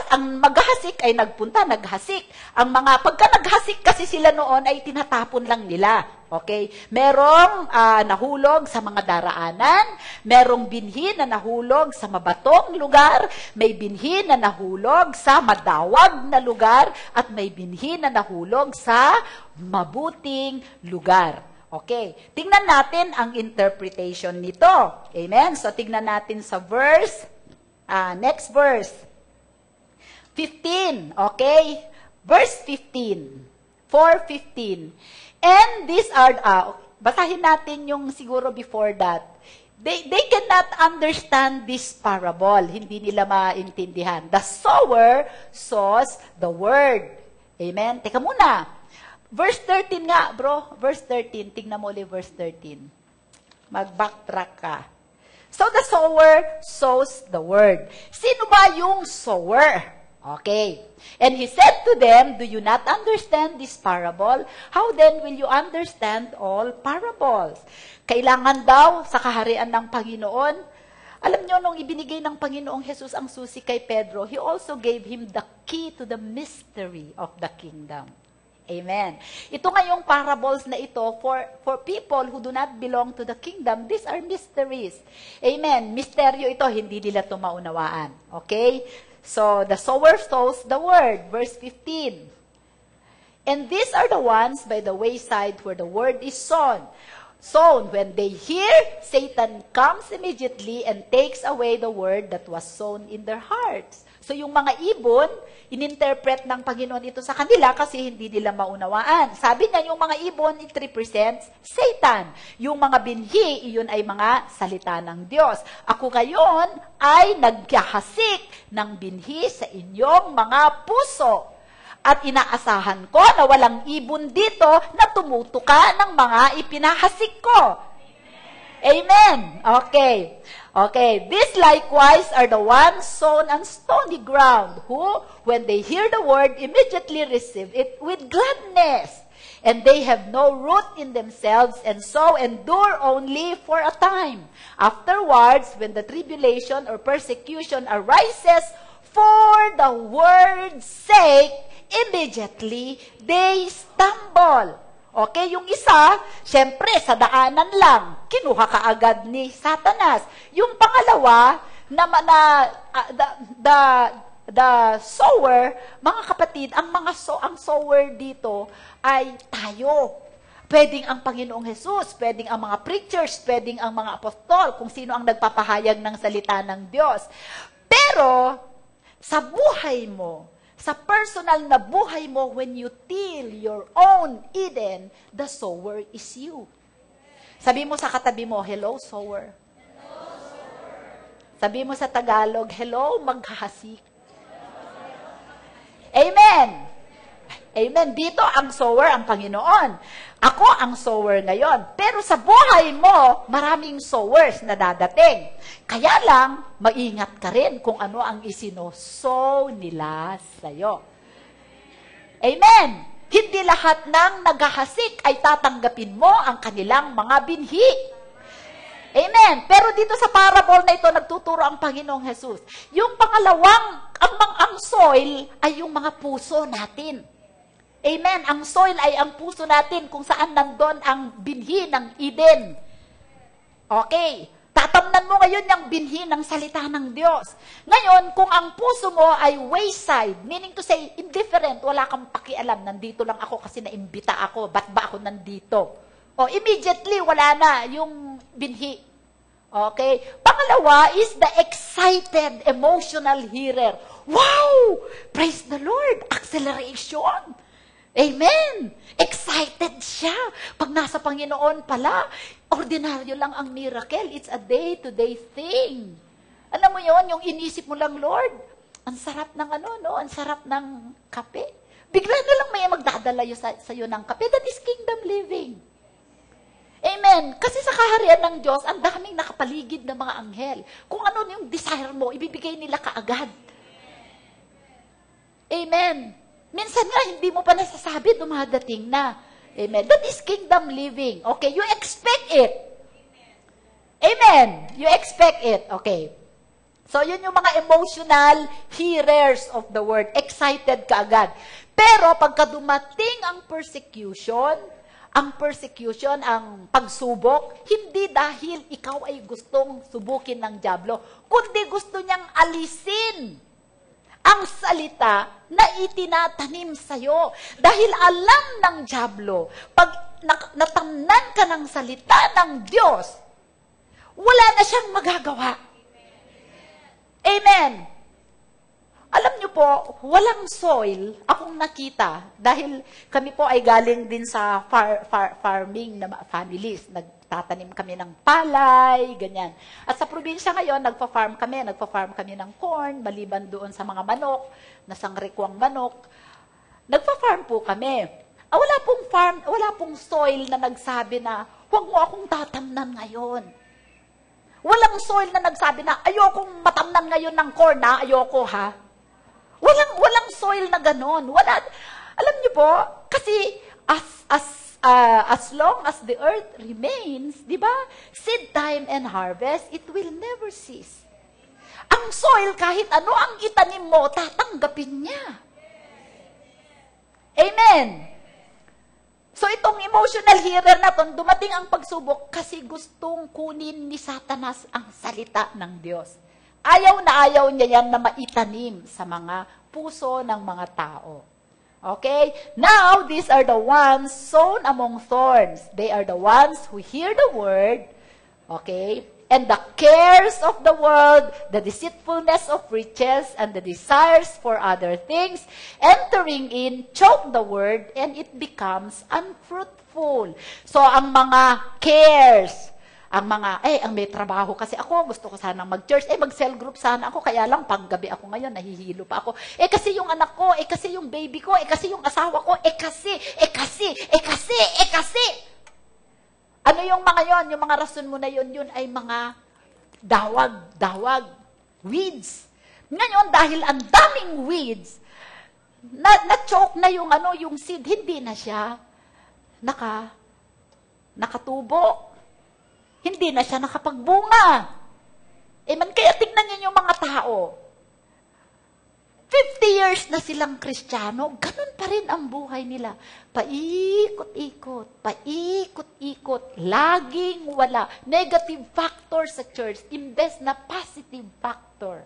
ang maghahasik ay naghasik. Pagka naghasik kasi sila noon ay tinatapon lang nila. Okay? Merong nahulog sa mga daraanan, merong binhi na nahulog sa mabatong lugar, may binhi na nahulog sa madawag na lugar, at may binhi na nahulog sa mabuting lugar. Okay. Tingnan natin ang interpretation nito. Amen? So tingnan natin sa next verse. 15, okay? Verse 15. 4:15. And these are, basahin natin yung siguro before that. They cannot understand this parable. Hindi nila maintindihan. The sower sows the word. Amen? Teka muna. Verse 13 nga, bro. Verse 13. Tingnan mo ulit verse 13. Mag-backtrack ka. So the sower sows the word. Sino ba yung sower? Okay. And he said to them, do you not understand this parable? How then will you understand all parables? Kailangan daw sa kaharian ng Panginoon. Alam nyo, nung ibinigay ng Panginoong Jesus ang susi kay Pedro, he also gave him the key to the mystery of the kingdom. Amen. Ito nga yung parables na ito for people who do not belong to the kingdom. These are mysteries. Amen. Misteryo ito, hindi nila ito maunawaan. Okay? So, the sower sows the word. Verse 15. And these are the ones by the wayside where the word is sown. Sown, when they hear, Satan comes immediately and takes away the word that was sown in their hearts. So yung mga ibon, ininterpret ng Panginoon ito sa kanila kasi hindi nila maunawaan. Sabi niya, yung mga ibon, it represents Satan. Yung mga binhi, iyon ay mga salita ng Diyos. Ako ngayon ay naghahasik ng binhi sa inyong mga puso. At inaasahan ko na walang ibon dito na tumutuka ng mga ipinahasik ko. Amen. Okay. Okay. These likewise are the ones sown on stony ground, who, when they hear the word, immediately receive it with gladness. and they have no root in themselves, and so endure only for a time. Afterwards, when the tribulation or persecution arises for the word's sake, immediately they stumble. Okay, yung isa, syempre, sa daanan lang, kinuha kaagad ni Satanas. Yung pangalawa, the sower, mga kapatid, ang sower dito ay tayo. Pwedeng ang Panginoong Jesus, pwedeng ang mga preachers, pwedeng ang mga apostol, kung sino ang nagpapahayag ng salita ng Diyos. Pero, sa buhay mo, sa personal na buhay mo, when you till your own Eden, the sower is you. Sabi mo sa katabi mo, hello, sower. Sabi mo sa Tagalog, hello, maghahasik. Amen. Amen. Dito, ang sower, ang Panginoon. Ako ang sower ngayon. Pero sa buhay mo, maraming sowers na dadating. Kaya lang, maingat ka rin kung ano ang isinosow nila sa'yo. Amen. Hindi lahat ng naghahasik ay tatanggapin mo ang kanilang mga binhi. Amen. Pero dito sa parable na ito, nagtuturo ang Panginoong Jesus. Yung pangalawang, ang soil ay yung mga puso natin. Amen. Ang soil ay ang puso natin kung saan nandun ang binhi ng Eden. Okay. Tatamnan mo ngayon yung binhi ng salita ng Diyos. Ngayon, kung ang puso mo ay wayside, meaning to say, indifferent, wala kang pakialam, nandito lang ako kasi naimbita ako, ba't ba ako nandito? O, immediately, wala na yung binhi. Okay? Pangalawa is the excited, emotional hearer. Wow! Praise the Lord! Acceleration! Amen! Excited siya. Pag nasa Panginoon pala, ordinaryo lang ang miracle. It's a day-to-day thing. Alam mo yon, yung inisip mo lang, Lord, ang sarap ng ang sarap ng kape. Bigla na lang may magdadala sa'yo ng kape. That is kingdom living. Amen. Kasi sa kaharian ng Diyos, ang daming nakapaligid na mga anghel. Kung ano yung desire mo, ibibigay nila kaagad. Amen. Minsan nga, hindi mo pa nasasabi, dumadating na. Amen. That is kingdom living. Okay, you expect it. Amen. You expect it. Okay. So, yun yung mga emotional hearers of the word. Excited kaagad. Pero, pagka dumating ang persecution, ang pagsubok, hindi dahil ikaw ay gustong subukin ng dyablo, kundi gusto niyang alisin ang salita na itinatanim sa'yo. Dahil alam ng dyablo, pag natamnan ka ng salita ng Diyos, wala na siyang magagawa. Amen. Alam niyo po, walang soil akong nakita dahil kami po ay galing din sa farming na families. Nagtatanim kami ng palay, ganyan. At sa probinsya ngayon, nagpa-farm kami ng corn, maliban doon sa mga manok, na sangrikwang manok. Nagpa-farm po kami. Wala pong soil na nagsabi na, huwag mo akong tatamnan ngayon. Walang soil na nagsabi na, ayokong matamnan ngayon ng corn, ha? Ayoko, ha? Walang soil na ganon. Alam niyo po, kasi as long as the earth remains, di ba? Seed time and harvest, it will never cease. Ang soil, kahit ano ang itanim mo, tatanggapin niya. Amen. So itong emotional hearer na to, dumating ang pagsubok kasi gustong kunin ni Satanas ang salita ng Diyos. Ayaw niya yan na maitanim sa mga puso ng mga tao. Okay? Now, these are the ones sown among thorns. They are the ones who hear the word, okay? And the cares of the world, the deceitfulness of riches, and the desires for other things, entering in, choke the word, and it becomes unfruitful. So, ang mga cares, ang may trabaho kasi ako, gusto ko sanang mag-church, mag-cell group sana ako, kaya lang panggabi ako ngayon, nahihilo pa ako. Kasi yung anak ko, kasi yung baby ko, kasi yung asawa ko, kasi. Ano yung mga yon? Yung mga rason mo na yun ay mga dawag, weeds. Ngayon, dahil ang daming weeds, na-choke na yung seed, hindi na siya nakatubo. Hindi na siya nakapagbunga. Amen. Kaya tignan niyo yung mga tao. 50 years na silang Kristiyano, ganun pa rin ang buhay nila. Paikot-ikot, paikot-ikot, laging wala. Negative factor sa church, imbes na positive factor.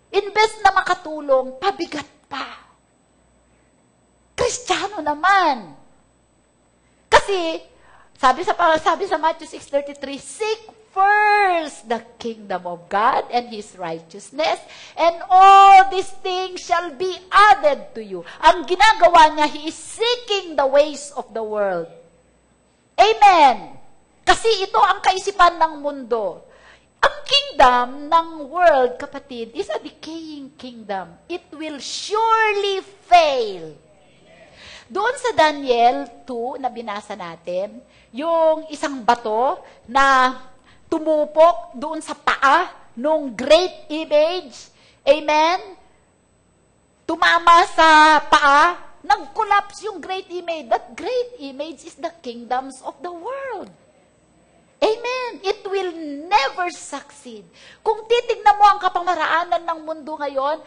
Imbes na makatulong, pabigat pa. Kristiyano naman. Kasi, sabi sa Matthew 6:33, seek first the kingdom of God and His righteousness, and all these things shall be added to you. Ang ginagawa niya, He is seeking the ways of the world. Amen. Kasi ito ang kaisipan ng mundo. Ang kingdom ng world, kapatid, is a decaying kingdom. It will surely fail. Doon sa Daniel 2 na binasa natin, yung isang bato na tumupok doon sa paa nung great image, amen? Tumama sa paa, nag-collapse yung great image. That great image is the kingdoms of the world. Amen. It will never succeed. Kung titignan mo ang kapamaraanan ng mundo ngayon,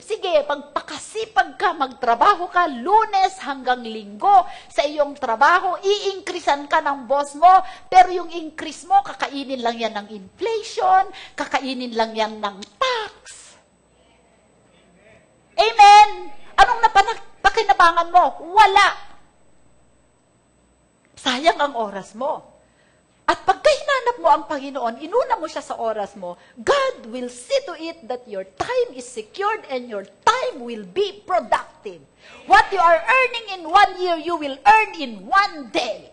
sige, pagpakasipag ka, magtrabaho ka, Lunes hanggang Linggo sa iyong trabaho, i-increasean ka ng boss mo, pero yung increase mo, kakainin lang yan ng inflation, kakainin lang yan ng tax. Amen. Anong napakinabangan mo? Wala. Sayang ang oras mo. At pagka hinanap mo ang Panginoon, inuna mo siya sa oras mo, God will see to it that your time is secured and your time will be productive. What you are earning in 1 year, you will earn in 1 day.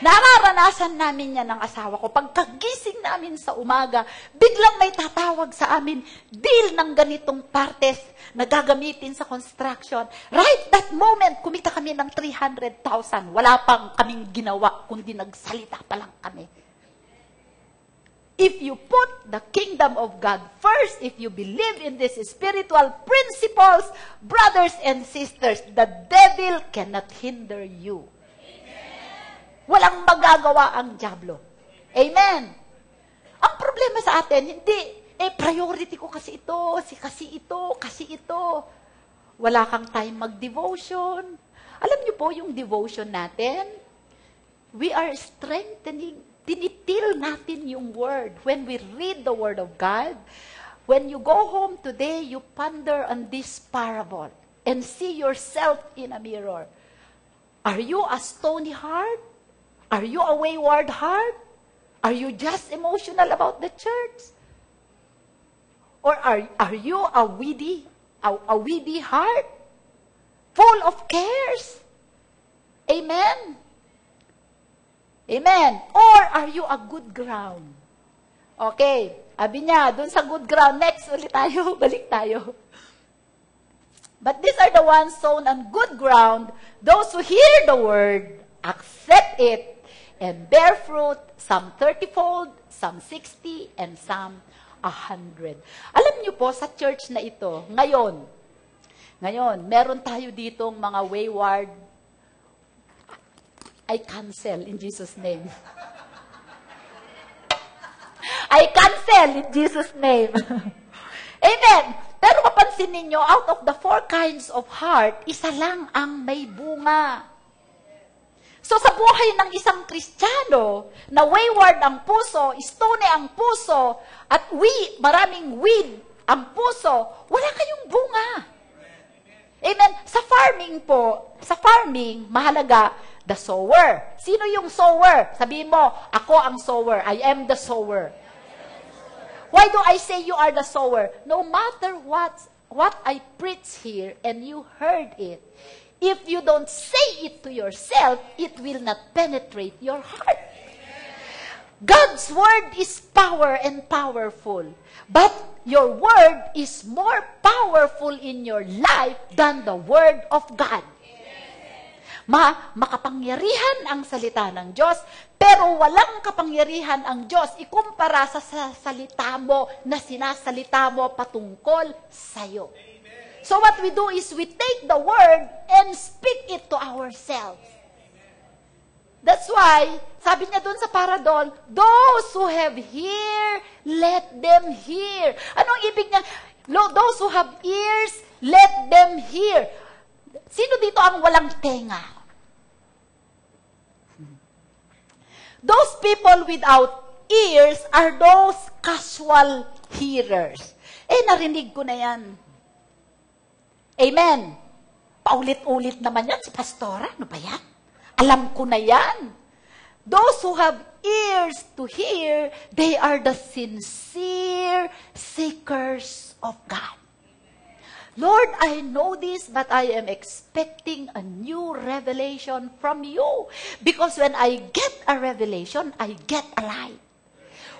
Nararanasan namin yan ng asawa ko. Pagkagising namin sa umaga, biglang may tatawag sa amin, deal ng ganitong partes na gagamitin sa construction. Right that moment, kumita kami ng 300,000. Wala pang kaming ginawa, kundi nagsalita pa lang kami. If you put the kingdom of God first, if you believe in these spiritual principles, brothers and sisters, the devil cannot hinder you. Walang magagawa ang dyablo. Amen. Ang problema sa atin, hindi, priority ko kasi ito. Wala kang time mag-devotion. Alam niyo po yung devotion natin? We are strengthening, tinitil natin yung word. When we read the word of God, when you go home today, you ponder on this parable and see yourself in a mirror. Are you a stony heart? Are you a wayward heart? Are you just emotional about the church? Or are you a weedy heart? Full of cares? Amen? Amen. Or are you a good ground? Okay. Sabi niya, dun sa good ground, next ulit tayo, balik tayo. But these are the ones sown on good ground, those who hear the word, accept it, and bear fruit, some 30-fold, some 60, and some 100. Alam niyo po, sa church na ito, ngayon, meron tayo ditong mga wayward. I cancel in Jesus' name. I cancel in Jesus' name. Amen. Pero mapansin ninyo, out of the 4 kinds of heart, isa lang ang may bunga. So sa buhay ng isang Kristiyano, na wayward ang puso, stony ang puso, at maraming weed ang puso, wala kayong bunga. Amen? Sa farming, mahalaga, the sower. Sino yung sower? Sabihin mo, ako ang sower. I am the sower. Why do I say you are the sower? No matter what I preach here, and you heard it, if you don't say it to yourself, it will not penetrate your heart. God's word is power and powerful. But your word is more powerful in your life than the word of God. Makapangyarihan ang salita ng Diyos, pero walang kapangyarihan ang Diyos ikumpara sa salita mo na sinasalita mo patungkol sa'yo. So what we do is we take the word and speak it to ourselves. That's why, sabi niya doon sa paradol, those who have ear, let them hear. Anong ibig niya? Those who have ears, let them hear. Sino dito ang walang tenga? Those people without ears are those casual hearers. Narinig ko na yan. Amen. Paulit-ulit naman yan si pastora. Ano ba yan? Alam ko na yan. Those who have ears to hear, they are the sincere seekers of God. Lord, I know this, but I am expecting a new revelation from you. Because when I get a revelation, I get a light.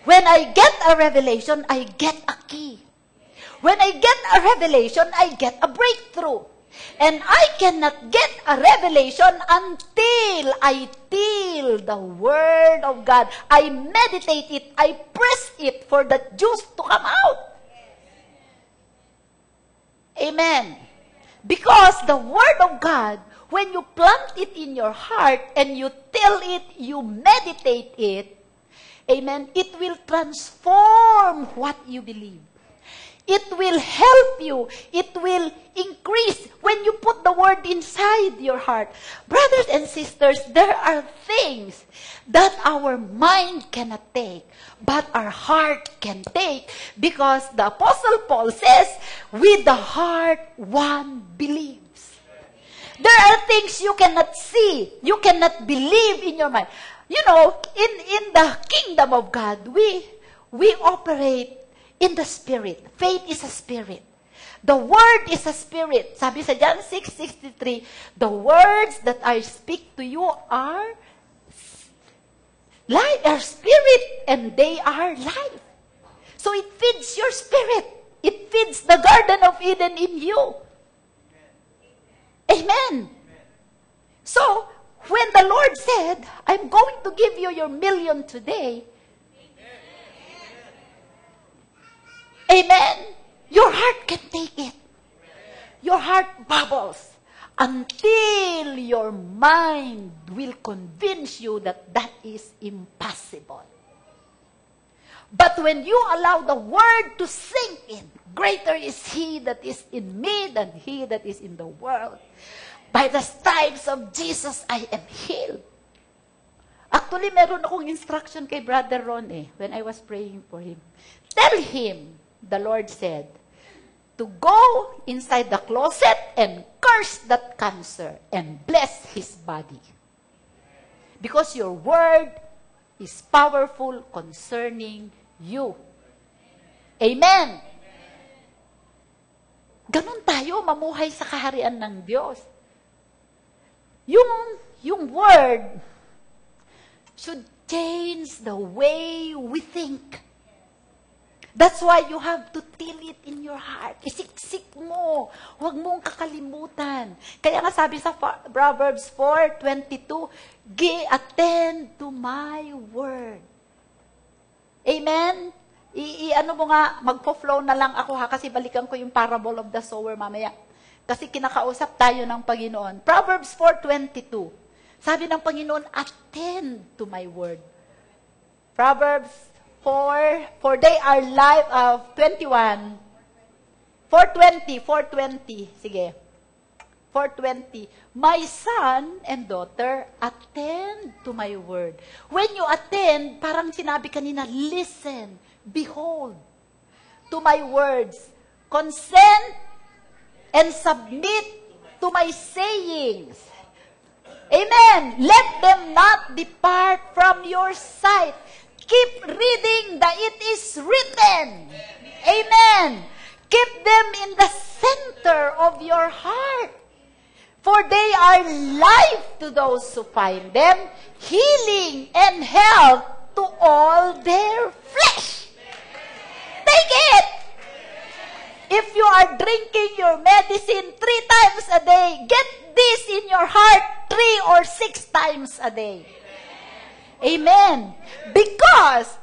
When I get a revelation, I get a key. When I get a revelation, I get a breakthrough. And I cannot get a revelation until I till the Word of God. I meditate it. I press it for the juice to come out. Amen. Because the Word of God, when you plant it in your heart and you till it, you meditate it, amen, it will transform what you believe. It will help you. It will increase when you put the word inside your heart. Brothers and sisters, there are things that our mind cannot take, but our heart can take, because the Apostle Paul says, with the heart one believes. There are things you cannot see, you cannot believe in your mind. You know, in the kingdom of God, we operate in the Spirit. Faith is a spirit. The Word is a spirit. Sabi sa John 6:63, the words that I speak to you are life, are spirit, and they are life. So it feeds your spirit. It feeds the Garden of Eden in you. Amen. So, when the Lord said, I'm going to give you your million today, amen, your heart can take it. Your heart bubbles until your mind will convince you that that is impossible. But when you allow the word to sink in, greater is He that is in me than he that is in the world. By the stripes of Jesus, I am healed. Actually, meron akong instruction kay Brother Ron when I was praying for him. Tell him, the Lord said, to go inside the closet and curse that cancer and bless his body. Because your word is powerful concerning you. Amen. Ganun tayo mamuhay sa kaharian ng Diyos. Yung word should change the way we think. That's why you have to till it in your heart. Isiksik mo. Huwag mong kakalimutan. Kaya nga sabi sa Proverbs 4:22, attend to my word. Amen? Ano mo nga, magpo-flow na lang ako kasi balikan ko yung parable of the sower mamaya. Kasi kinakausap tayo ng Panginoon. Proverbs 4:22. Sabi ng Panginoon, attend to my word. Proverbs 4, for they are life of 21. 4:20. Sige. 4:20. My son and daughter, attend to my word. When you attend, parang sinabi kanina, listen, behold, to my words. Consent and submit to my sayings. Amen. Let them not depart from your sight. Keep reading that it is written. Amen. Keep them in the center of your heart. For they are life to those who find them, healing and health to all their flesh. Take it. If you are drinking your medicine 3 times a day, get this in your heart 3 or 6 times a day. Amen. Because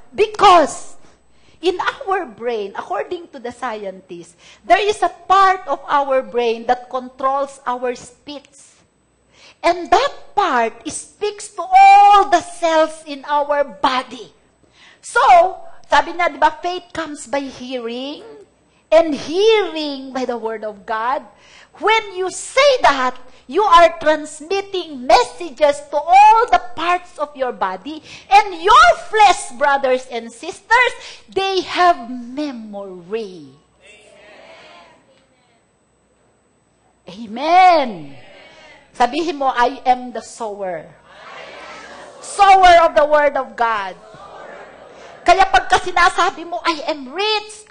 in our brain, according to the scientists, there is a part of our brain that controls our speech. And that part speaks to all the cells in our body. So, sabi na, di ba, faith comes by hearing, and hearing by the Word of God. When you say that, you are transmitting messages to all the parts of your body, and your flesh, brothers and sisters, they have memory. Amen. Sabihin mo, I am the sower. Sower of the Word of God. Kaya pagka sinasabi mo, I am rich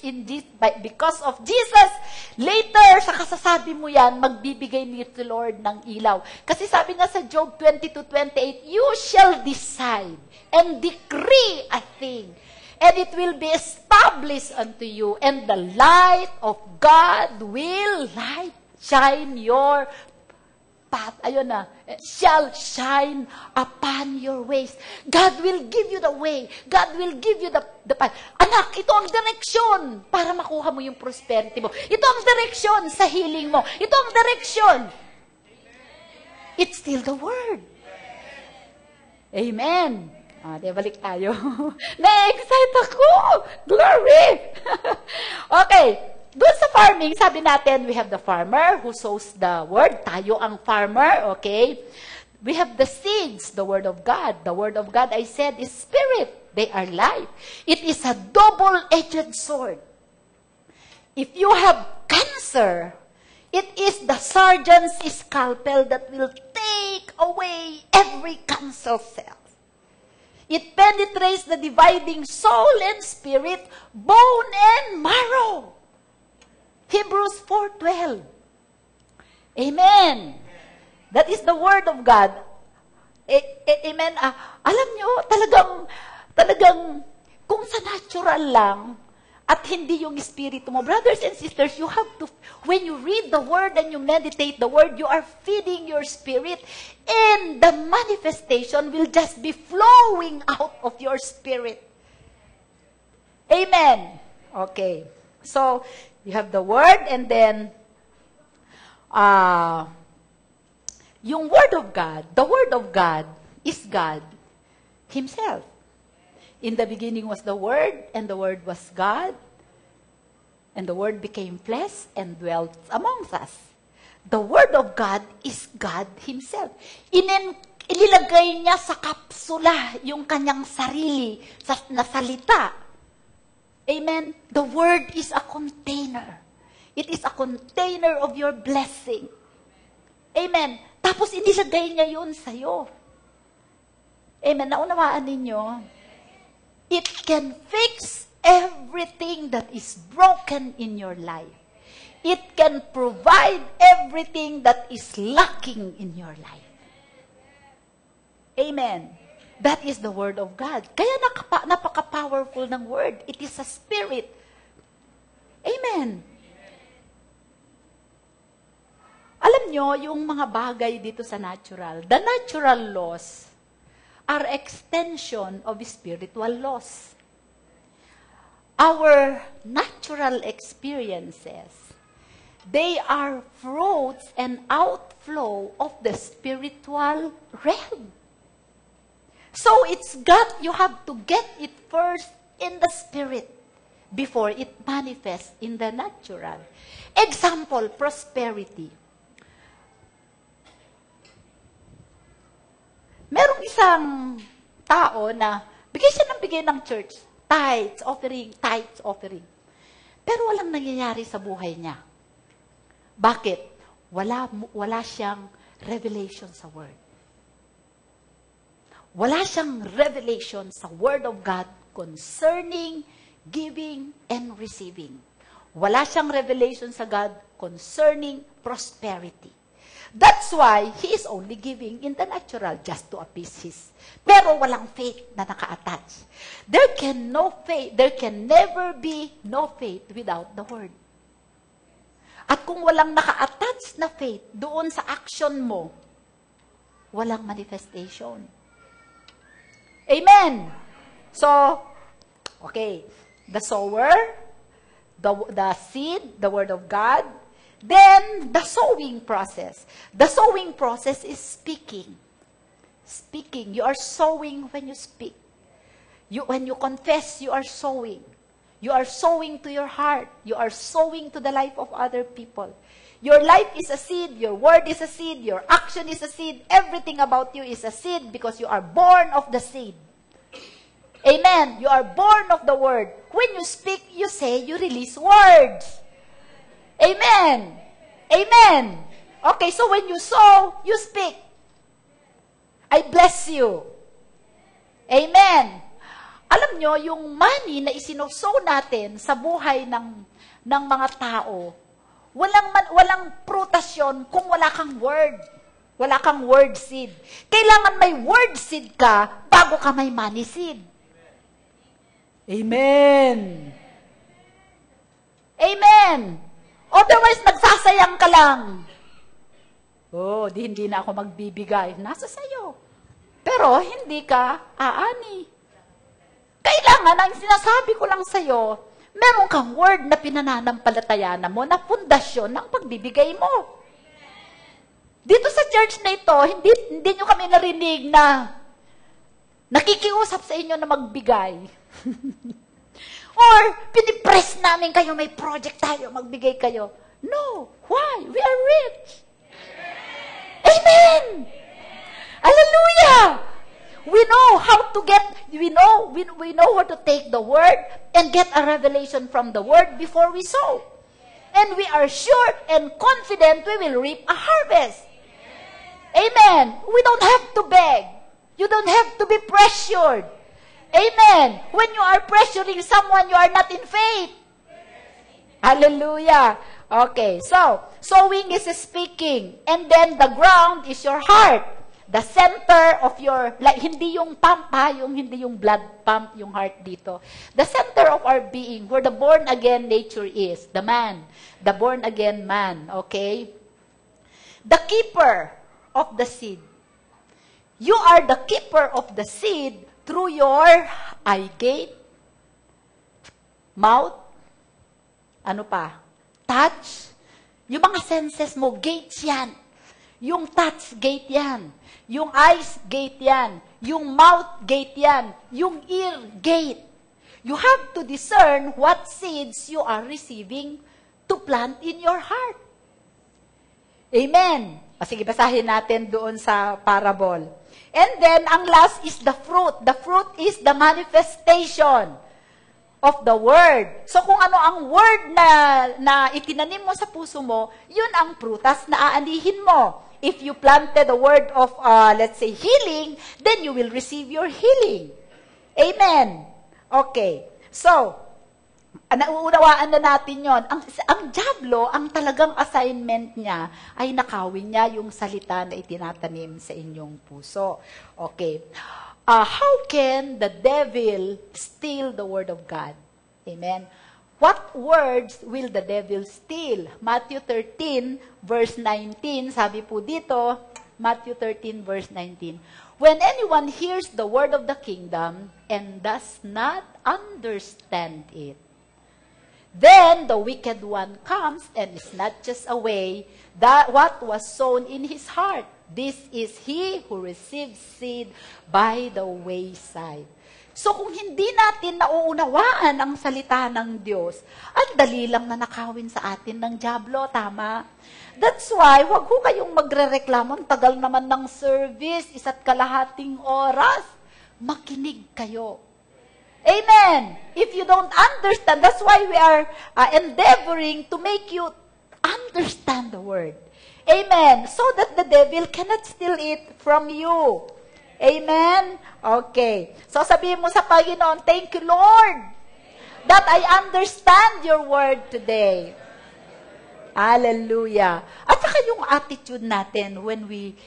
in this, because of Jesus, later, sa kasasabi mo yan, magbibigay ni the Lord ng ilaw. Kasi sabi nga sa Job 22:28, you shall decide and decree a thing, and it will be established unto you, and the light of God will shine your path. Ayun na, shall shine upon your ways. God will give you the way. God will give you the path. Anak, ito ang direksyon para makuha mo yung prosperity mo. Ito ang direksyon sa healing mo. Ito ang direksyon. It's still the Word. Amen. Balik tayo. Na-excite ako! Glory! Okay. Doon sa farming, sabi natin, we have the farmer who sows the word. Tayo ang farmer, okay? We have the seeds, the Word of God. The Word of God, I said, is spirit. They are life. It is a double-edged sword. If you have cancer, it is the surgeon's scalpel that will take away every cancer cell. It penetrates the dividing soul and spirit, bone and marrow. Hebrews 4:12. Amen. That is the Word of God. Amen. Alam nyo, talagang, kung sa natural lang, at hindi yung espiritu mo, brothers and sisters, you have to, when you read the Word and you meditate the Word, you are feeding your spirit, and the manifestation will just be flowing out of your spirit. Amen. Okay. So, you have the Word, and then, yung Word of God, the Word of God is God Himself. In the beginning was the Word, and the Word was God, and the Word became flesh and dwelt amongst us. The Word of God is God Himself. Inilagay niya sa kapsula yung kanyang sarili na salita. Amen? The Word is a container. It is a container of your blessing. Amen? Tapos inilagay niya yun sa'yo. Amen? Naunawaan ninyo? It can fix everything that is broken in your life. It can provide everything that is lacking in your life. Amen? That is the Word of God. Kaya napaka-powerful ng Word. It is a spirit. Amen. Alam nyo, yung mga bagay dito sa natural, the natural laws are extension of spiritual laws. Our natural experiences, they are fruits and outflow of the spiritual realm. So you have to get it first in the spirit before it manifests in the natural. Example, prosperity. Merong isang tao na bigay siya ng bigay ng church, tithes, offering. Pero walang nangyayari sa buhay niya. Bakit? Wala siyang revelation sa Word. Wala siyang revelation sa Word of God concerning giving and receiving. Wala siyang revelation sa God concerning prosperity. That's why he is only giving in the natural just to appease his. Pero walang faith na naka-attach. There can never be no faith without the Word. At kung walang naka-attach na faith doon sa action mo, walang manifestation. Amen. So, okay, the sower, the seed, the Word of God, Then, the sowing process. The sowing process is speaking. Speaking. You are sowing when you speak. When you confess, you are sowing. You are sowing to your heart. You are sowing to the life of other people. Your life is a seed. Your word is a seed. Your action is a seed. Everything about you is a seed because you are born of the seed. Amen. You are born of the word. When you speak, you say, you release words. Amen. Amen. Okay, so when you sow, you speak. I bless you. Amen. Alam nyo, yung money na isinosow natin sa buhay ng mga tao, walang prutasyon kung wala kang word. Wala kang word seed. Kailangan may word seed ka bago ka may money seed. Amen. Amen. Otherwise, nagsasayang ka lang. Oh, hindi na ako magbibigay. Nasa sayo. Pero, hindi ka aani. Kailangan, ang sinasabi ko lang sa'yo, meron kang word na pinananampalatayanan mo na pundasyon ng pagbibigay mo. Dito sa church na ito, hindi nyo kami narinig na nakikiusap sa inyo na magbigay. Or, pinipress namin kayo, may project tayo, magbigay kayo. No. Why? We are rich. Amen. Hallelujah. We know how to get, we know how to take the word and get a revelation from the word before we sow. And we are sure and confident we will reap a harvest. Amen. We don't have to beg. You don't have to be pressured. Amen. When you are pressuring someone, you are not in faith. Hallelujah. Okay, so, sowing is speaking. And then the ground is your heart. The center of your, like, hindi yung pump ha, hindi yung blood pump, yung heart dito. The center of our being, where the born-again nature is, the man, the born-again man, okay? The keeper of the seed. You are the keeper of the seed through your eye gate, mouth, ano pa, touch, yung mga senses mo, gates yan. Yung touch gate yan. Yung eyes gate yan. Yung mouth gate yan. Yung ear gate. You have to discern what seeds you are receiving to plant in your heart. Amen. O sige, basahin natin doon sa parable. And then, ang last is the fruit. The fruit is the manifestation of the word. So, kung ano ang word na itinanim mo sa puso mo, yun ang prutas na aanihin mo. If you planted the word of, let's say, healing, then you will receive your healing. Amen. Okay. So, nauunawaan na natin yon. Ang diablo, ang talagang assignment niya, ay nakawin niya yung salita na itinatanim sa inyong puso. Okay. How can the devil steal the word of God? Amen. What words will the devil steal? Matthew 13, verse 19, sabi po dito, Matthew 13, verse 19, when anyone hears the word of the kingdom and does not understand it, then the wicked one comes and snatches away what was sown in his heart. This is he who receives seed by the wayside. So kung hindi natin nauunawaan ang salita ng Diyos, ang dali lang na nakawin sa atin ng diablo, tama? That's why, wag ho kayong magre-reklamo, tagal naman ng service, 1.5 oras, makinig kayo. Amen. If you don't understand, that's why we are endeavoring to make you understand the word. Amen. So that the devil cannot steal it from you. Amen? Okay. So sabihin mo sa Panginoon, thank you, Lord, that I understand your word today. Hallelujah. At saka yung attitude natin when we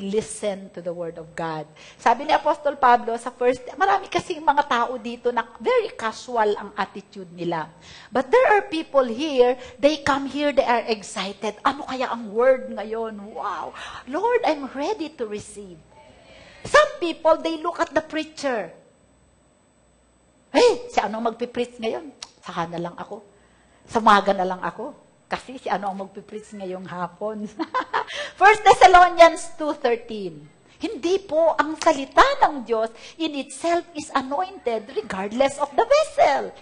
listen to the word of God. Sabi ni Apostol Pablo sa marami kasing mga tao dito na very casual ang attitude nila. But there are people here, they come here, they are excited. Ano kaya ang word ngayon? Wow. Lord, I'm ready to receive. Some people, they look at the preacher. Hey, si anong magpipreach ngayon? Saka na lang ako. Samaga na lang ako. Kasi si ano ang magpipreach ngayong hapon. 1 Thessalonians 2:13. Hindi po ang salita ng Diyos in itself is anointed regardless of the vessel.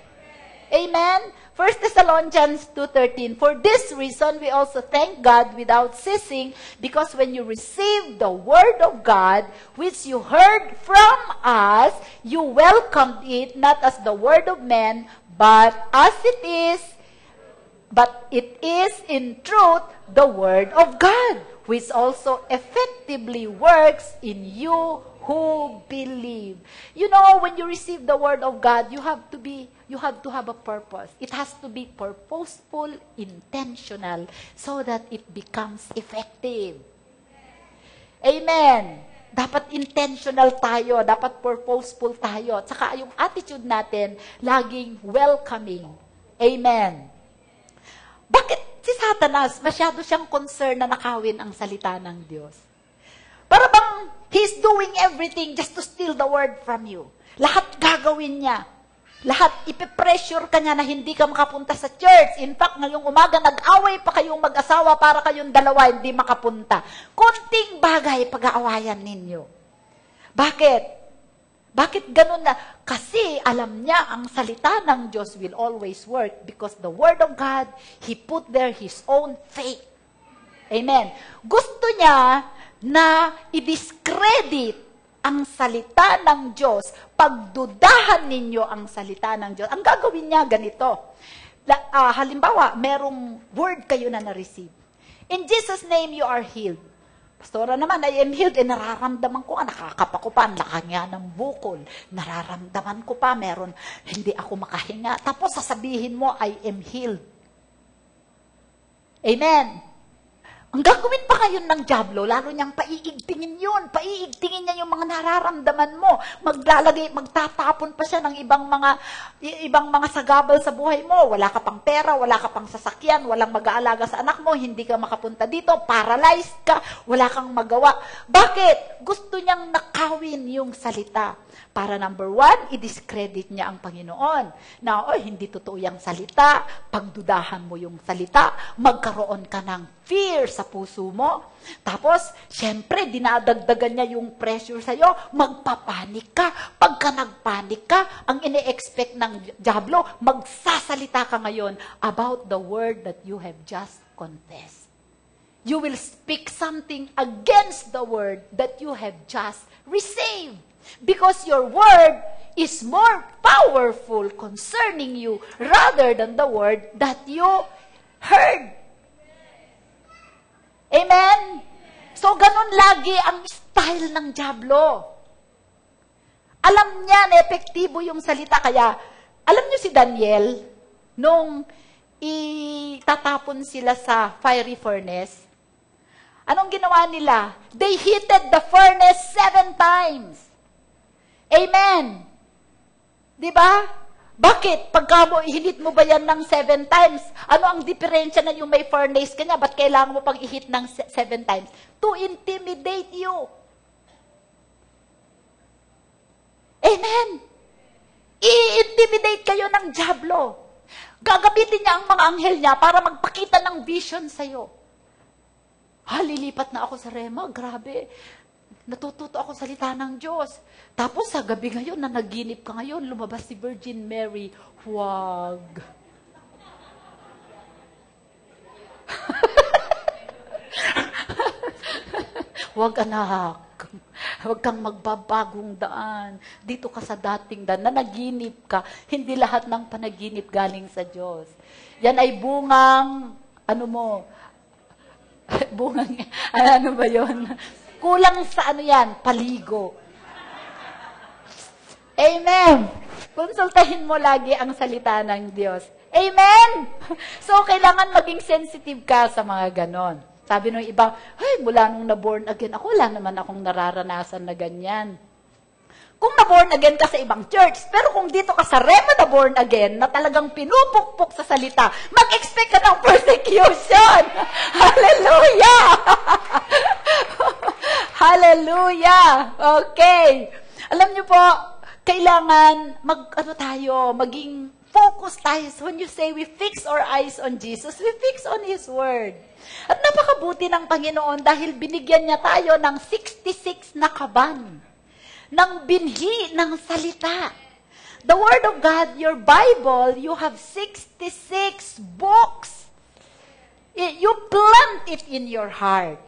Amen? 1 Thessalonians 2:13. For this reason, we also thank God without ceasing, because when you received the word of God, which you heard from us, you welcomed it not as the word of men, but it is in truth the word of God, which also effectively works in you who believe. You know, when you receive the word of God, you have to have a purpose. It has to be purposeful, intentional, so that it becomes effective. Amen. Dapat intentional tayo, dapat purposeful tayo. At saka yung attitude natin, laging welcoming. Amen. Bakit si Satanas, masyado siyang concern na nakawin ang salita ng Diyos? Para bang he's doing everything just to steal the word from you. Lahat gagawin niya. Lahat, ipipressure ka niya na hindi ka makapunta sa church. In fact, ngayong umaga, nag-away pa kayong mag-asawa para kayong dalawa hindi makapunta. Konting bagay pag-aawayan ninyo. Bakit? Bakit ganun na? Kasi alam niya ang salita ng Diyos will always work because the Word of God, He put there His own faith. Amen. Gusto niya na i-discredit ang salita ng Diyos, pagdudahan ninyo ang salita ng Diyos. Ang gagawin niya ganito. Halimbawa, merong word kayo na na-receive. In Jesus' name, you are healed. Pastora naman, I am healed, nararamdaman ko, nakakapa ko pa, ang laki nga ng bukol. Nararamdaman ko pa, hindi ako makahinga. Tapos sasabihin mo, I am healed. Amen. Ang gagawin pa ngayon ng dyablo, lalo niyang paiigtingin yun. Paiigtingin niya yung mga nararamdaman mo. Magtatapon pa siya ng ibang mga sagabal sa buhay mo. Wala ka pang pera, wala ka pang sasakyan, walang mag-aalaga sa anak mo, hindi ka makapunta dito, paralyzed ka, wala kang magawa. Bakit? Gusto niyang nakawin yung salita. Para number 1, i-discredit niya ang Panginoon. Na, hindi totoo yung salita, pagdudahan mo yung salita, magkaroon ka ng fear sa puso mo. Tapos, syempre, dinadagdagan niya yung pressure sa'yo, magpapanik ka. Pagka nagpanik ka, ang ine-expect ng dyablo, magsasalita ka ngayon about the word that you have just confessed. You will speak something against the word that you have just received. Because your word is more powerful concerning you rather than the word that you heard. Amen? So, ganun lagi ang style ng dyablo. Alam niya na epektibo yung salita. Kaya, alam niyo si Daniel, nung itatapon sila sa fiery furnace, anong ginawa nila? They heated the furnace 7 times. Amen. Diba? Bakit? Pagka ihinit mo ba yan ng 7 times? Ano ang diferensya na yung may furnace ka niya? Ba't kailangan mo pang ihit ng 7 times? To intimidate you. Amen. I-intimidate kayo ng dyablo. Gagamitin niya ang mga anghel niya para magpakita ng vision sa'yo. Lilipat na ako sa Rema. Grabe. Natututo ako salita ng Diyos. Tapos sa gabi ngayon, na naginip ka ngayon, lumabas si Virgin Mary. Huwag. Huwag anak. Huwag kang magbabagong daan. Dito ka sa dating daan. Na naginip ka. Hindi lahat ng panaginip galing sa Diyos. Yan ay bungang, bungang, ano ba yun? Kulang sa yan, paligo. Amen. Konsultahin mo lagi ang salita ng Diyos. Amen. So, kailangan maging sensitive ka sa mga ganon. Sabi nung iba, mula nung na-born again ako, wala naman akong nararanasan na ganyan. Kung na-born again ka sa ibang church, pero kung dito ka sa Rema na-born again, na talagang pinupukpok sa salita, mag-expect ka ng persecution. Hallelujah! Hallelujah! Okay. Alam niyo po, kailangan maging focus tayo. So when you say we fix our eyes on Jesus, we fix on His Word. At napakabuti ng Panginoon dahil binigyan niya tayo ng 66 na kaban, ng binhi ng salita. The Word of God, your Bible, you have 66 books. You plant it in your heart.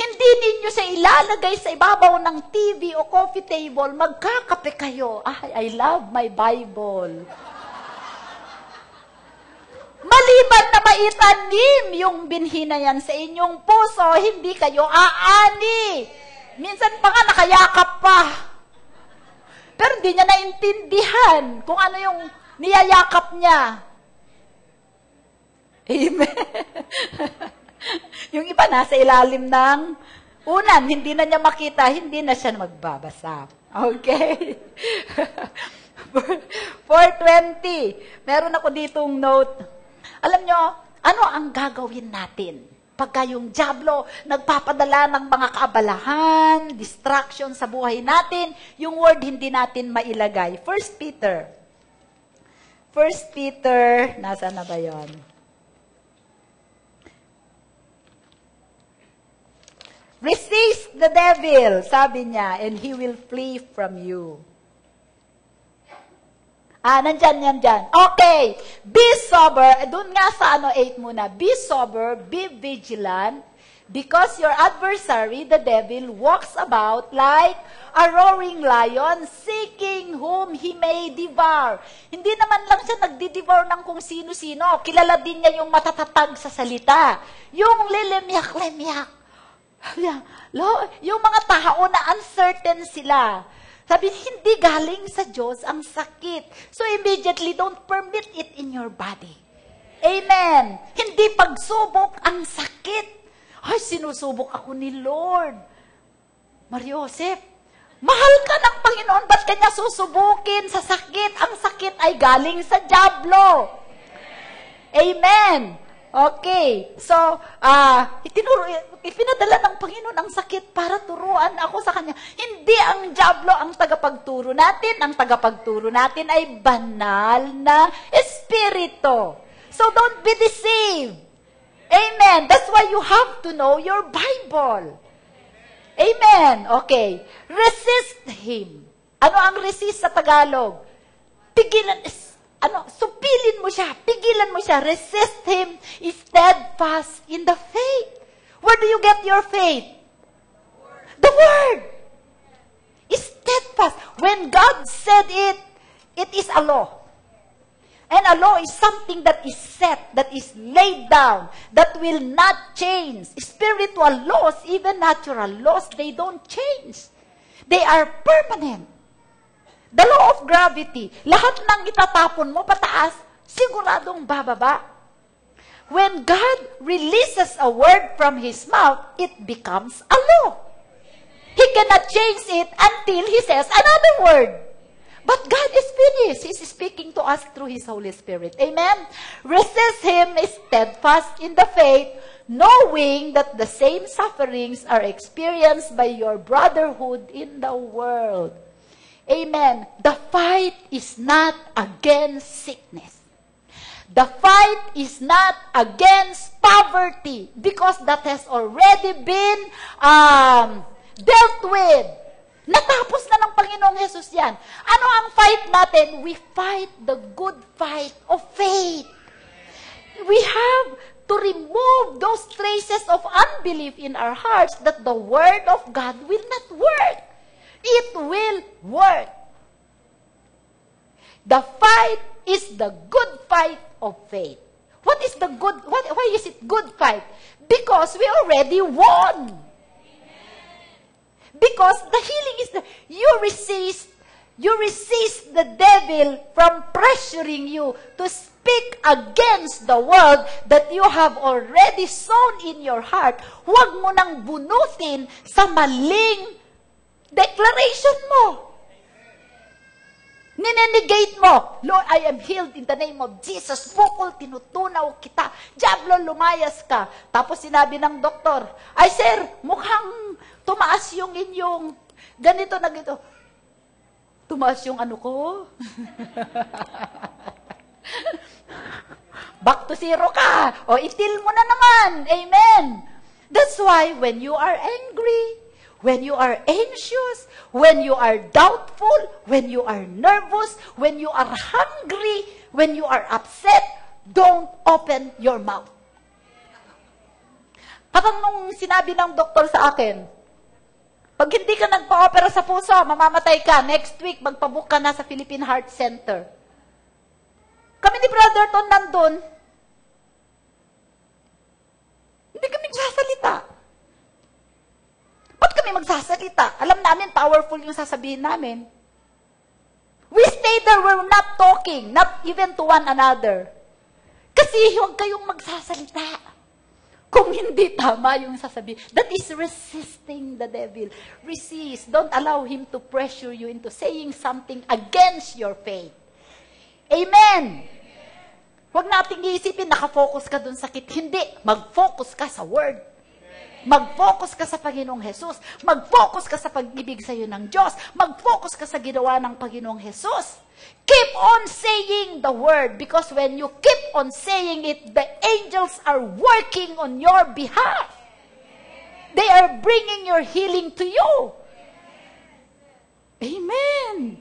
Hindi ninyo siya ilalagay sa ibabaw ng TV o coffee table, magkakape kayo. I love my Bible. Maliban na maitanim yung binhi na yan sa inyong puso, hindi kayo aani. Minsan pa nga nakayakap pa. Pero hindi niya naintindihan kung ano yung niyayakap niya. Amen. Yung iba nasa ilalim ng unan, hindi na niya makita, hindi na siya magbabasa. Okay? 4:20. Meron ako ditong note. Alam nyo, ano ang gagawin natin? Pagka yung dyablo nagpapadala ng mga kaabalahan, distraction sa buhay natin, yung word hindi natin mailagay. 1 Peter, nasa na ba yun? Resist the devil, sabi niya, and he will flee from you. Nandyan. Okay. Be sober. Doon nga sa 8 muna. Be sober, be vigilant, because your adversary, the devil, walks about like a roaring lion, seeking whom he may devour. Hindi naman lang siya nagdi-devour ng kung sino-sino. Kilala din niya yung matatatag sa salita. Yung lilimyak-limyak. Yung mga tao na uncertain sila. Sabi, hindi galing sa Diyos ang sakit. So immediately, don't permit it in your body. Amen. Hindi pagsubok ang sakit. Ay, sinusubok ako ni Lord. Mariosep, mahal ka ng Panginoon, ba't kanya susubukin sa sakit? Ang sakit ay galing sa dyablo. Amen. Okay. So, ipinadala ng Panginoon ang sakit para turuan ako sa Kanya. Hindi ang dyablo ang tagapagturo natin. Ang tagapagturo natin ay banal na espiritu. So, don't be deceived. Amen. That's why you have to know your Bible. Amen. Okay. Resist Him. Ano ang resist sa Tagalog? Pigilan, supilin mo siya, pigilan mo siya, resist Him, steadfast in the faith. Where do you get your faith? The Word. Steadfast. When God said it, it is a law. And a law is something that is set, that is laid down, that will not change. Spiritual laws, even natural laws, they don't change. They are permanent. The law of gravity, lahat ng itatapon mo pataas, siguradong bababa. When God releases a word from His mouth, it becomes a law. He cannot change it until He says another word. But God is finished. He's speaking to us through His Holy Spirit. Amen? Resist Him, steadfast in the faith, knowing that the same sufferings are experienced by your brotherhood in the world. Amen. The fight is not against sickness. The fight is not against poverty, because that has already been dealt with. Natapos na ng Panginoong Jesus yan. Ano ang fight natin? We fight the good fight of faith. We have to remove those traces of unbelief in our hearts that the Word of God will not work. It will work. The fight is the good fight of faith. What is the good? Why is it good fight? Because we already won. Because the healing is you resist the devil from pressuring you to speak against the word that you have already sown in your heart. Huwag mo nang bunutin sa maling declaration mo. Ninenegate mo. Lord, I am healed in the name of Jesus. Bukol, tinutunaw kita. Diablo, lumayas ka. Tapos sinabi ng doktor, ay sir, mukhang tumaas yung inyong ganito na ganito. Tumaas yung ano ko? Back to zero ka. O itil mo na naman. Amen. That's why when you are angry, when you are anxious, when you are doubtful, when you are nervous, when you are hungry, when you are upset, don't open your mouth. Parang nung sinabi ng doktor sa akin, pag hindi ka nagpa-opera sa puso, mamamatay ka. Next week, magpabook ka na sa Philippine Heart Center. Kami ni Brother Ton nandun, hindi kami magsasalita. Ba't kami magsasalita? Alam namin, powerful yung sasabihin namin. We stayed there, we're not talking, not even to one another. Kasi huwag kayong magsasalita. Kung hindi tama yung sasabihin. That is resisting the devil. Resist. Don't allow him to pressure you into saying something against your faith. Amen. Huwag nating iisipin, nakafocus ka dun sa sakit. Hindi. Mag-focus ka sa word. Mag-focus ka sa Panginoong Jesus. Mag-focus ka sa pag-ibig sa iyo ng Diyos. Mag-focus ka sa ginawa ng Panginoong Jesus. Keep on saying the word because when you keep on saying it, the angels are working on your behalf. They are bringing your healing to you. Amen.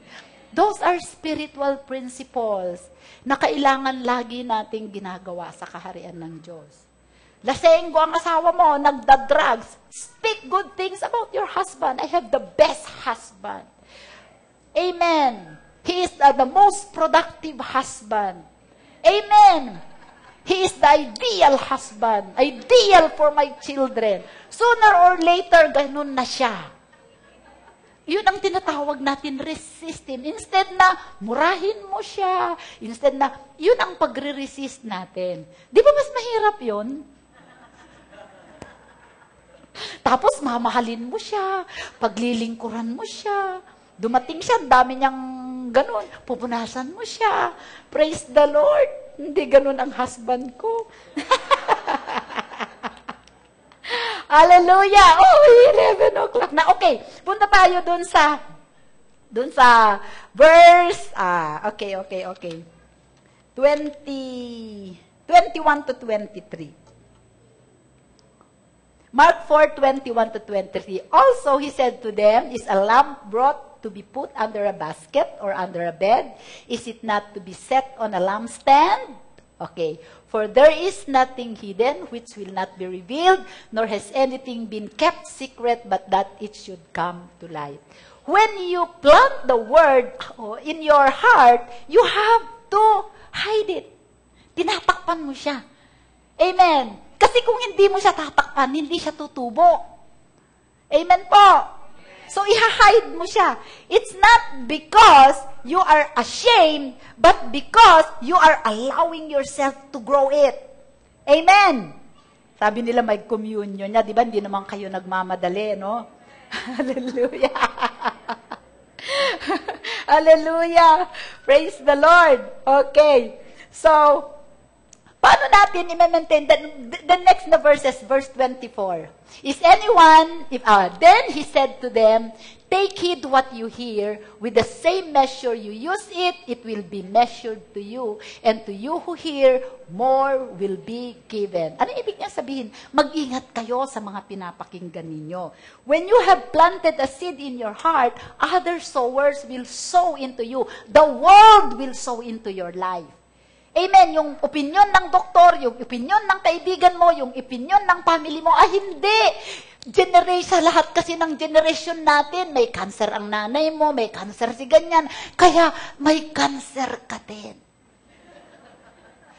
Those are spiritual principles na kailangan lagi nating ginagawa sa kaharian ng Diyos. Lasenggo ang asawa mo, nagda-drugs. Speak good things about your husband. I have the best husband. Amen. He is the most productive husband. Amen. He is the ideal husband. Ideal for my children. Sooner or later, ganun na siya. Yun ang tinatawag natin, resist him. Instead na murahin mo siya, instead na, yun ang pagre-resist natin. Di ba mas mahirap yun? Tapos mamahalin mo siya, paglilingkuran mo siya, dumating siya, dami niyang ganun, pupunasan mo siya. Praise the Lord. Hindi ganun ang husband ko. Hallelujah! Oh, 11 o'clock na. Okay, punta tayo dun sa verse, okay. 21 to 23. Mark 4:21 to 23. Also, he said to them, is a lamp brought to be put under a basket or under a bed? Is it not to be set on a lampstand? Okay. For there is nothing hidden which will not be revealed, nor has anything been kept secret, but that it should come to light. When you plant the word in your heart, you have to hide it. Tinatakpan mo siya. Amen. Kasi kung hindi mo siya tatakpan, hindi siya tutubo. Amen po. So, i-hide mo siya. It's not because you are ashamed, but because you are allowing yourself to grow it. Amen. Sabi nila may communion niya, di ba? Hindi naman kayo nagmamadali, no? Hallelujah. Hallelujah. Praise the Lord. Okay. So, paano natin i-maintain the next na verses, verse 24? Is anyone, then he said to them, take heed what you hear, with the same measure you use it, it will be measured to you, and to you who hear, more will be given. Ano ibig niya sabihin? Mag-ingat kayo sa mga pinapakinggan ninyo. When you have planted a seed in your heart, other sowers will sow into you. The world will sow into your life. Amen. Yung opinion ng doktor, yung opinion ng kaibigan mo, yung opinion ng family mo, hindi. Generation, lahat kasi ng generation natin, may cancer ang nanay mo, may cancer si ganyan, kaya may cancer ka din.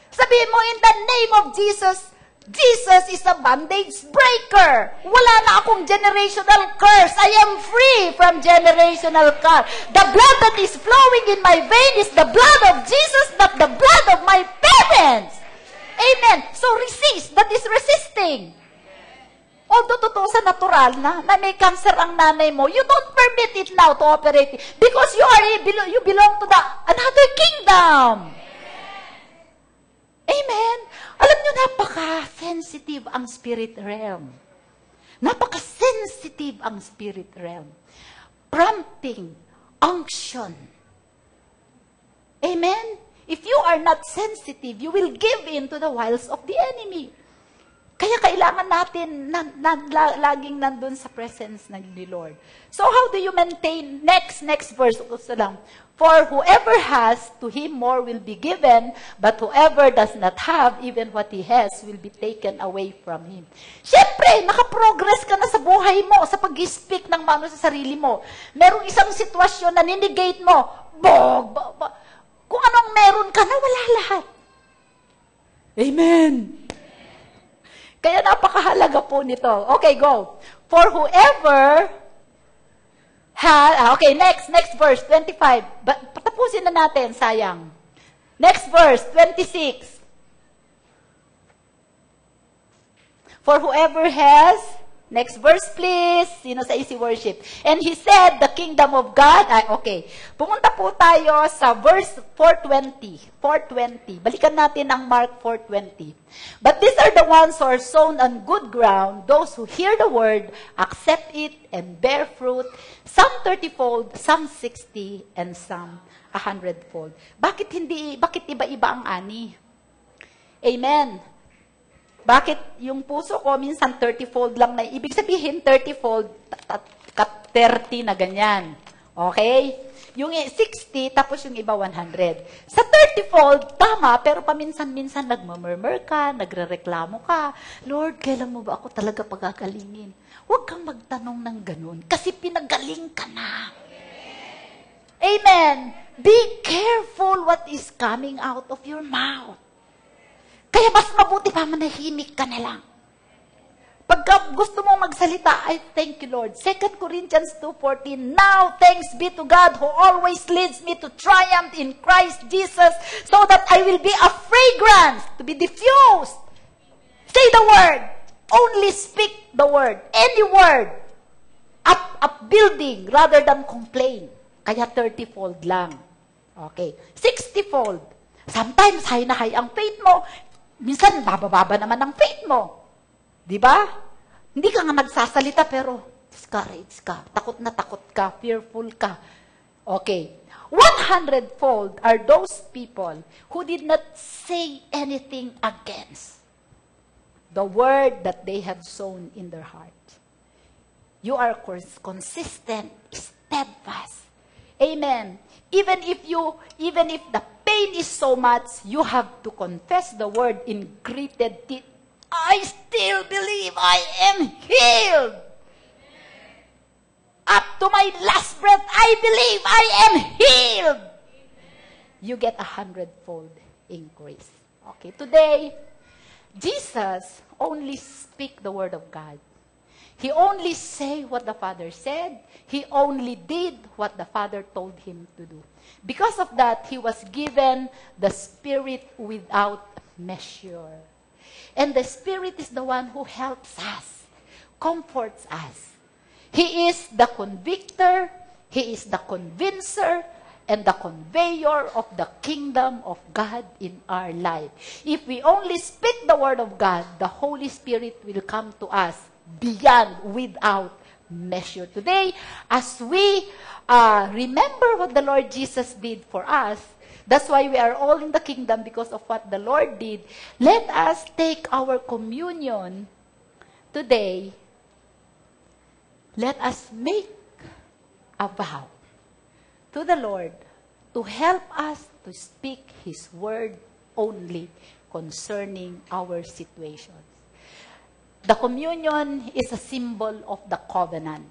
Sabihin mo, in the name of Jesus, Jesus is a bondage breaker. Wala na akong generational curse. I am free from generational curse. The blood that is flowing in my vein is the blood of Jesus, not the blood of my parents. Amen. So resist. That is resisting. Although totoo sa natural na may cancer ang nanay mo, you don't permit it now to operate because you belong to another kingdom. Amen. Alam nyo, napaka-sensitive ang spirit realm. Napaka-sensitive ang spirit realm. Prompting, unction. Amen? If you are not sensitive, you will give in to the wiles of the enemy. Kaya kailangan natin laging nandun sa presence ni Lord. So how do you maintain? Next verse. Gusto lang. For whoever has, to him more will be given, but whoever does not have, even what he has will be taken away from him. Siyempre, nakaprogress ka na sa buhay mo, sa pag-speak ng mano sa sarili mo. Merong isang sitwasyon na ninegate mo, kung anong meron ka na, wala lahat. Amen. Kaya napakahalaga po nito. Okay, go. For whoever has, okay, next verse, 25. Patapusin na natin, sayang. Next verse, 26. For whoever has, next verse please, sino sa Easy Worship. And he said, the kingdom of God, okay. Pumunta po tayo sa verse 420. Balikan natin ang Mark 4:20. But these are the ones who are sown on good ground, those who hear the word, accept it, and bear fruit, some 30-fold, some 60, and some 100-fold. Bakit iba-iba ang ani? Amen. Bakit yung puso ko minsan 30-fold lang na, ibig sabihin 30-fold, 30 na ganyan. Okay? Yung 60, tapos yung iba 100. Sa 30-fold, tama, pero paminsan-minsan nagmamurmur ka, nagrereklamo ka. Lord, kailan mo ba ako talaga pagagalingin? Huwag kang magtanong ng ganun, kasi pinagaling ka na. Amen. Be careful what is coming out of your mouth. Kaya mas mabuti pa manahimik ka na lang. Pagka gusto mong magsalita, I thank you, Lord. 2 Corinthians 2:14, now thanks be to God who always leads me to triumph in Christ Jesus, so that I will be a fragrance to be diffused. Say the word. Only speak the word. Any word. Upbuilding rather than complain. Kaya 30-fold lang. Okay. 60-fold. Sometimes high na high ang faith mo. Minsan, bababa naman ang faith mo. Di ba? Hindi ka nga nagsasalita, pero discouraged ka, takot na takot ka, fearful ka. Okay. 100-fold are those people who did not say anything against the word that they have sown in their heart. You are consistent, steadfast. Amen. Even if the pain is so much, you have to confess the word in gritted teeth. I still believe I am healed. Up to my last breath, I believe I am healed. You get 100-fold increase. Okay, today, Jesus only speak the word of God. He only say what the Father said. He only did what the Father told him to do. Because of that, he was given the Spirit without measure. And the Spirit is the one who helps us, comforts us. He is the convictor, He is the convincer, and the conveyor of the kingdom of God in our life. If we only speak the word of God, the Holy Spirit will come to us beyond, without measure. Today, as we remember what the Lord Jesus did for us, that's why we are all in the kingdom, because of what the Lord did. Let us take our communion today. Let us make a vow to the Lord to help us to speak His word only concerning our situations. The communion is a symbol of the covenant.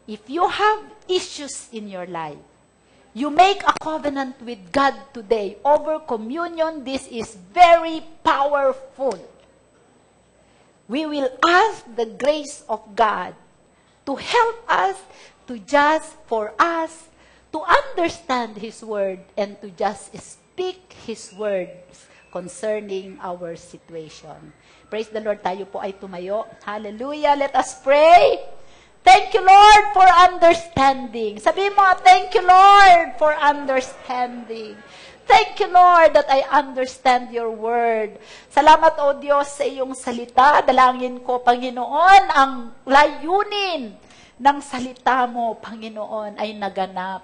If you have issues in your life, you make a covenant with God today over communion. This is very powerful. We will ask the grace of God to help us, for us to understand His word and to just speak His words concerning our situation. Praise the Lord. Tayo po ay tumayo. Hallelujah. Let us pray. Thank you, Lord, for understanding. Sabihin mo, thank you, Lord, for understanding. Thank you, Lord, that I understand your word. Salamat, O Diyos, sa iyong salita. Dalangin ko, Panginoon, ang layunin ng salita mo, Panginoon, ay naganap.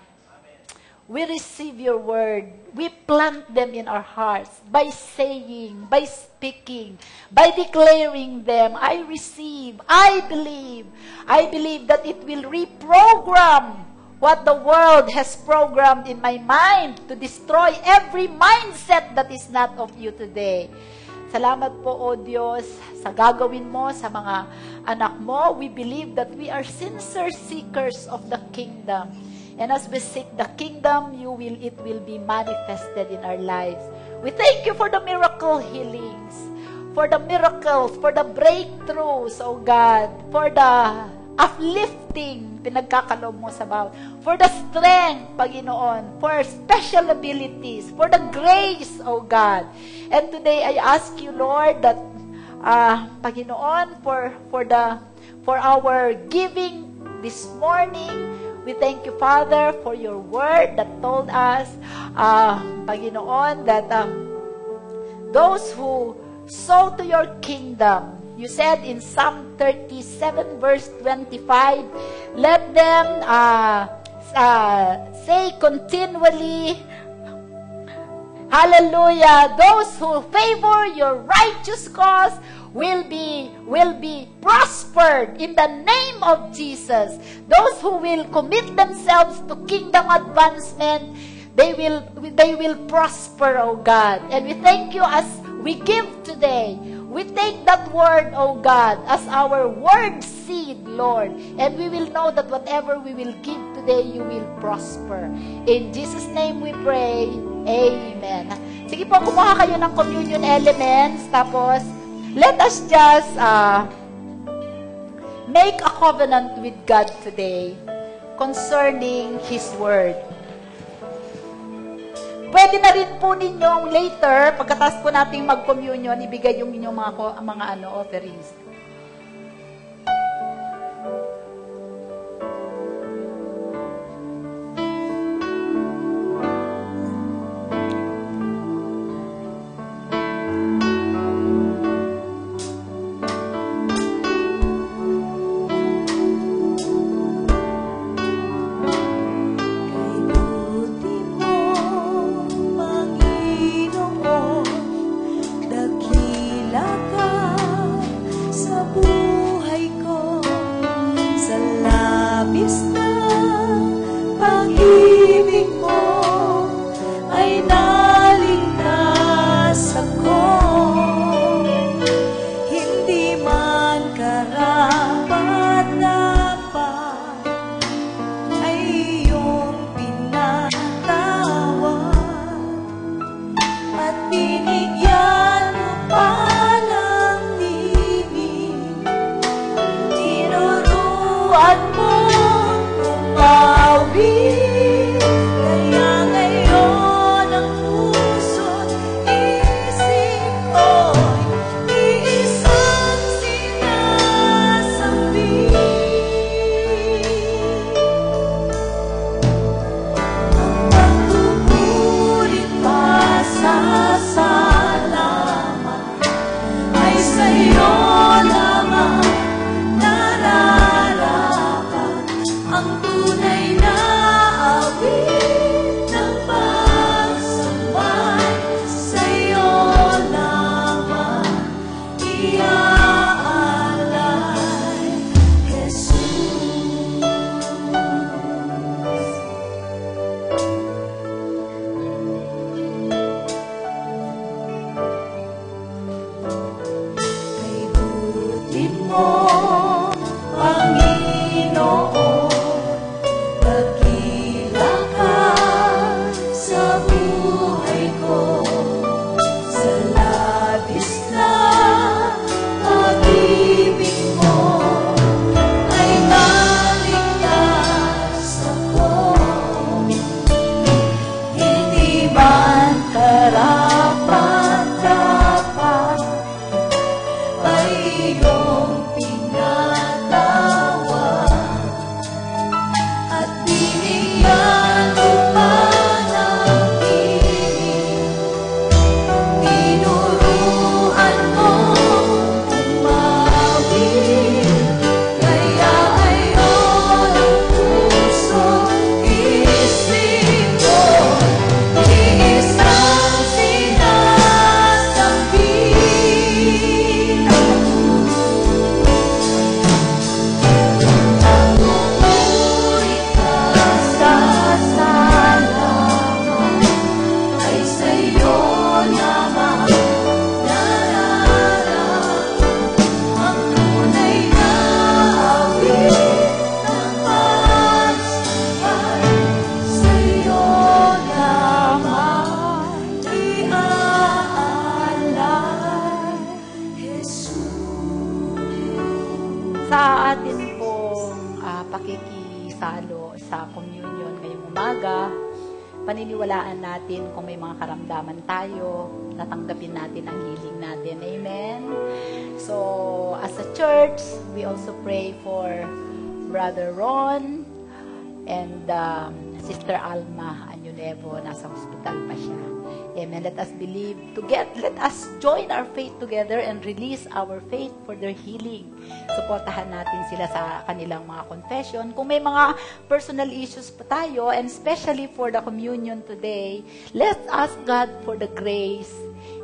we receive your word. We plant them in our hearts by saying, by speaking, by declaring them. I receive, I believe. I believe that it will reprogram what the world has programmed in my mind to destroy every mindset that is not of you today. Salamat po, O Diyos, sa gagawin mo sa mga anak mo. We believe that we are sincere seekers of the kingdom. And as we seek the kingdom, it will be manifested in our lives. We thank you for the miracle healings, for the miracles, for the breakthroughs, O God, for the uplifting, pinagkakaloob mo sa bawat, for the strength, Panginoon, for special abilities, for the grace, O God. And today, I ask you, Lord, that, Panginoon, for our giving this morning, we thank you, Father, for your word that told us, Panginoon, that those who sow to your kingdom, you said in Psalm 37 verse 25, let them say continually, hallelujah, those who favor your righteous cause will be prospered in the name of Jesus. Those who will commit themselves to kingdom advancement, they will prosper, O God. And we thank you as we give today. We take that word, O God, as our word seed, Lord. And we will know that whatever we will give today, you will prosper. In Jesus' name we pray. Amen. Sige po, kumuha kayo ng communion elements. Tapos, let us just make a covenant with God today concerning His word. Pwede na rin po ninyong later, pagkatapos po nating mag-communion, ibigay yung inyong mga offerings. Sa paniniwalaan natin kung may mga karamdaman tayo, natanggapin natin ang healing natin. Amen? So, as a church, we also pray for Brother Ron and Sister Alma Anyunevo. Nasa hospital pa siya. Amen. Let us believe together. Let us join our faith together and release our faith for their healing. Suportahan natin sila sa kanilang mga confession. Kung may mga personal issues pa tayo, and especially for the communion today, let's ask God for the grace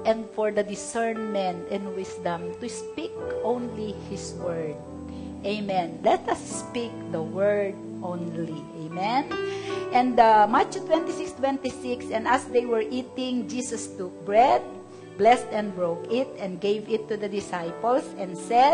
and for the discernment and wisdom to speak only His word. Amen. Let us speak the word only. Amen. And Matthew 26:26, and as they were eating, Jesus took bread, blessed and broke it, and gave it to the disciples, and said,